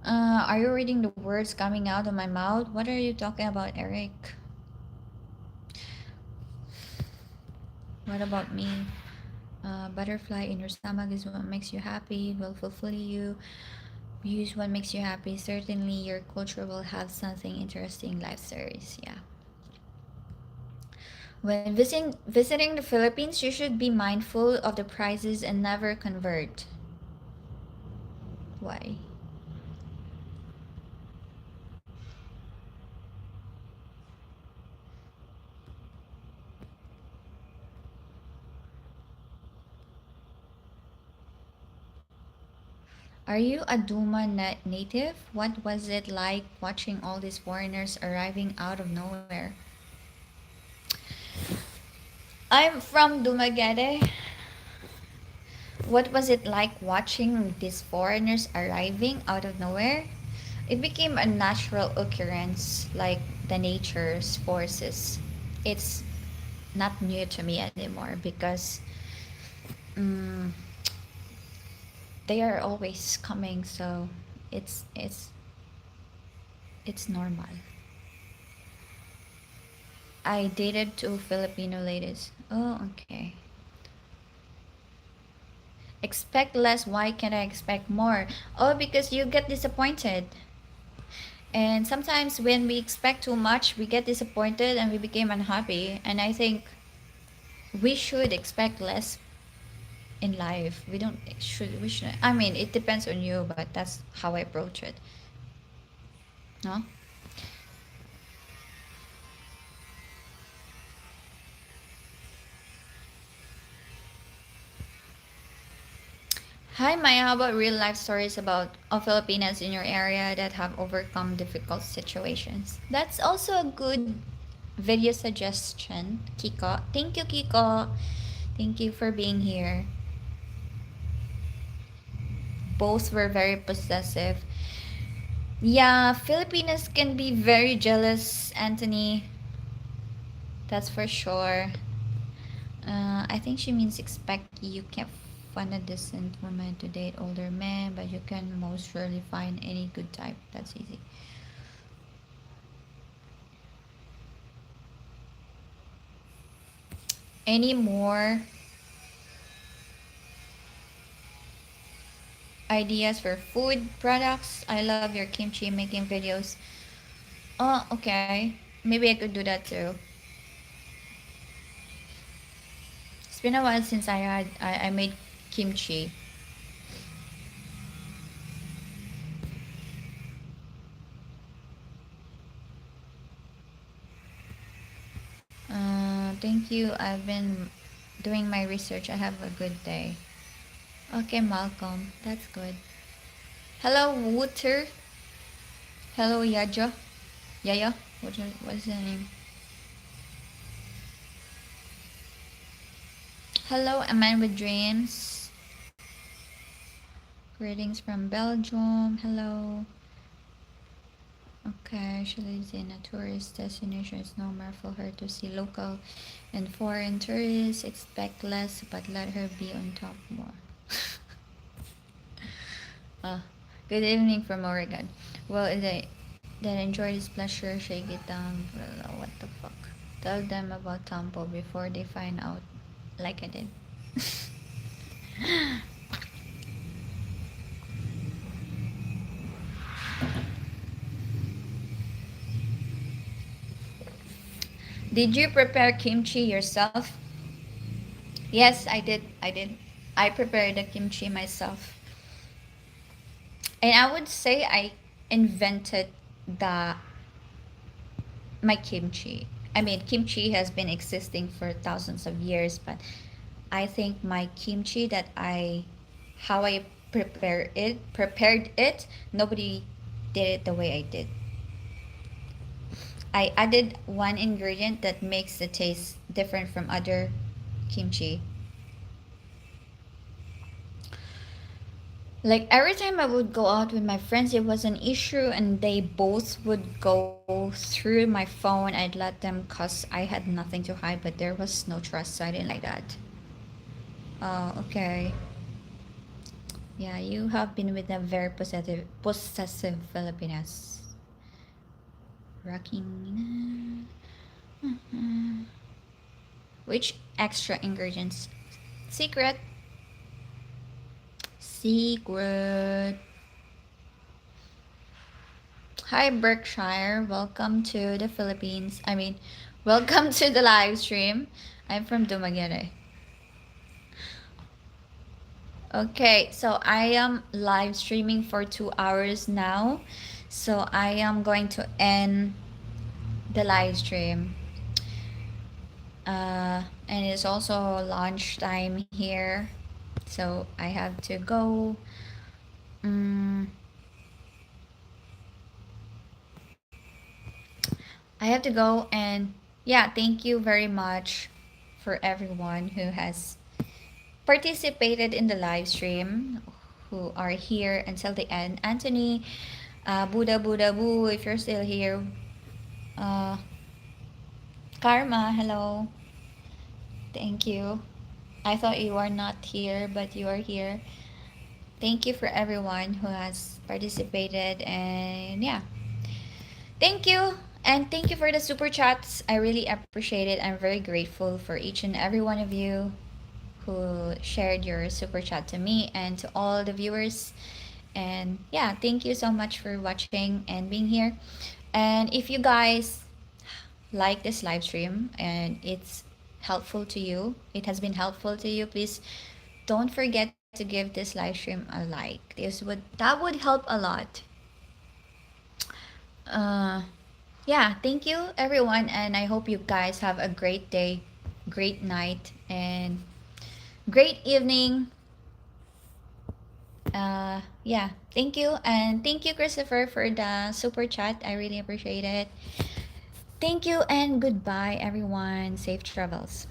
Are you reading the words coming out of my mouth? What are you talking about, Eric? What about me? Butterfly in your stomach is what makes you happy, will fulfill you. Use what makes you happy. Certainly, your culture will have something interesting life stories. Yeah. When visiting the Philippines, you should be mindful of the prices and never convert. Why? Are you a Duma native? What was it like watching all these foreigners arriving out of nowhere? I'm from Dumaguete. What was it like watching these foreigners arriving out of nowhere? It became a natural occurrence, like the nature's forces. It's not new to me anymore because um, they are always coming, so it's it's it's normal. I dated two Filipino ladies. Oh, okay. Expect less. Why can't I expect more? Oh, because you get disappointed. And sometimes when we expect too much, we get disappointed and we become unhappy. And I think we should expect less in life. We should, I mean, it depends on you, but that's how I approach it. No? Hi Maya, how about real life stories about of Filipinas in your area that have overcome difficult situations? That's also a good video suggestion, Kiko. Thank you, Kiko. Thank you for being here. Both were very possessive. Yeah, Filipinas can be very jealous, Anthony. That's for sure. I think she means expect you can't find a decent woman to date older men, but you can most surely find any good type. That's easy. Any more ideas for food products? I love your kimchi making videos. Oh, okay. Maybe I could do that too. It's been a while since I made kimchi. Thank you. I've been doing my research. I have a good day. Okay, Malcolm. That's good. Hello, Wooter. Hello, Yaja. Yaya. What's the name? Hello, a man with dreams. Greetings from Belgium. Hello. Okay, she lives in a tourist destination. It's normal for her to see local and foreign tourists. Expect less, but let her be on top more. uh, Good evening from Oregon. Well, they enjoy this pleasure, shake it down. Well, what the fuck? Tell them about Tampo before they find out, like I did. Did you prepare kimchi yourself? Yes, I did. I did. I prepared the kimchi myself. And I would say I invented the my kimchi. I mean, kimchi has been existing for thousands of years, but I think my kimchi that I how I prepared it, nobody did it the way I did. I added one ingredient that makes the taste different from other kimchi. Like every time I would go out with my friends, it was an issue, and they both would go through my phone. I'd let them cause I had nothing to hide, but there was no trust, so I didn't like that. Oh, okay. Yeah, you have been with a very possessive Filipinas. Rocking. Which extra ingredients? Secret. Secret. Hi, Berkshire. Welcome to the Philippines. I mean, welcome to the live stream. I'm from Dumaguete. Okay, so I am live streaming for 2 hours now. So I am going to end the live stream. And it's also lunchtime here. So I have to go. Um, I have to go, and yeah, thank you very much for everyone who has participated in the live stream, who are here until the end. Anthony, Buddha Buddha Boo, if you're still here. Uh, Karma, hello. Thank you. I thought you are not here, but you are here. Thank you for everyone who has participated, and yeah, thank you. And thank you for the super chats. I really appreciate it. I'm very grateful for each and every one of you who shared your super chat to me and to all the viewers. And yeah, thank you so much for watching and being here. And if you guys like this live stream and it's helpful to you, it has been helpful to you, please don't forget to give this live stream a like. That would help a lot. Uh, yeah, thank you everyone, and I hope you guys have a great day, great night, and great evening. Yeah, thank you, and thank you, Christopher, for the super chat. I really appreciate it. Thank you, and goodbye, everyone. Safe travels.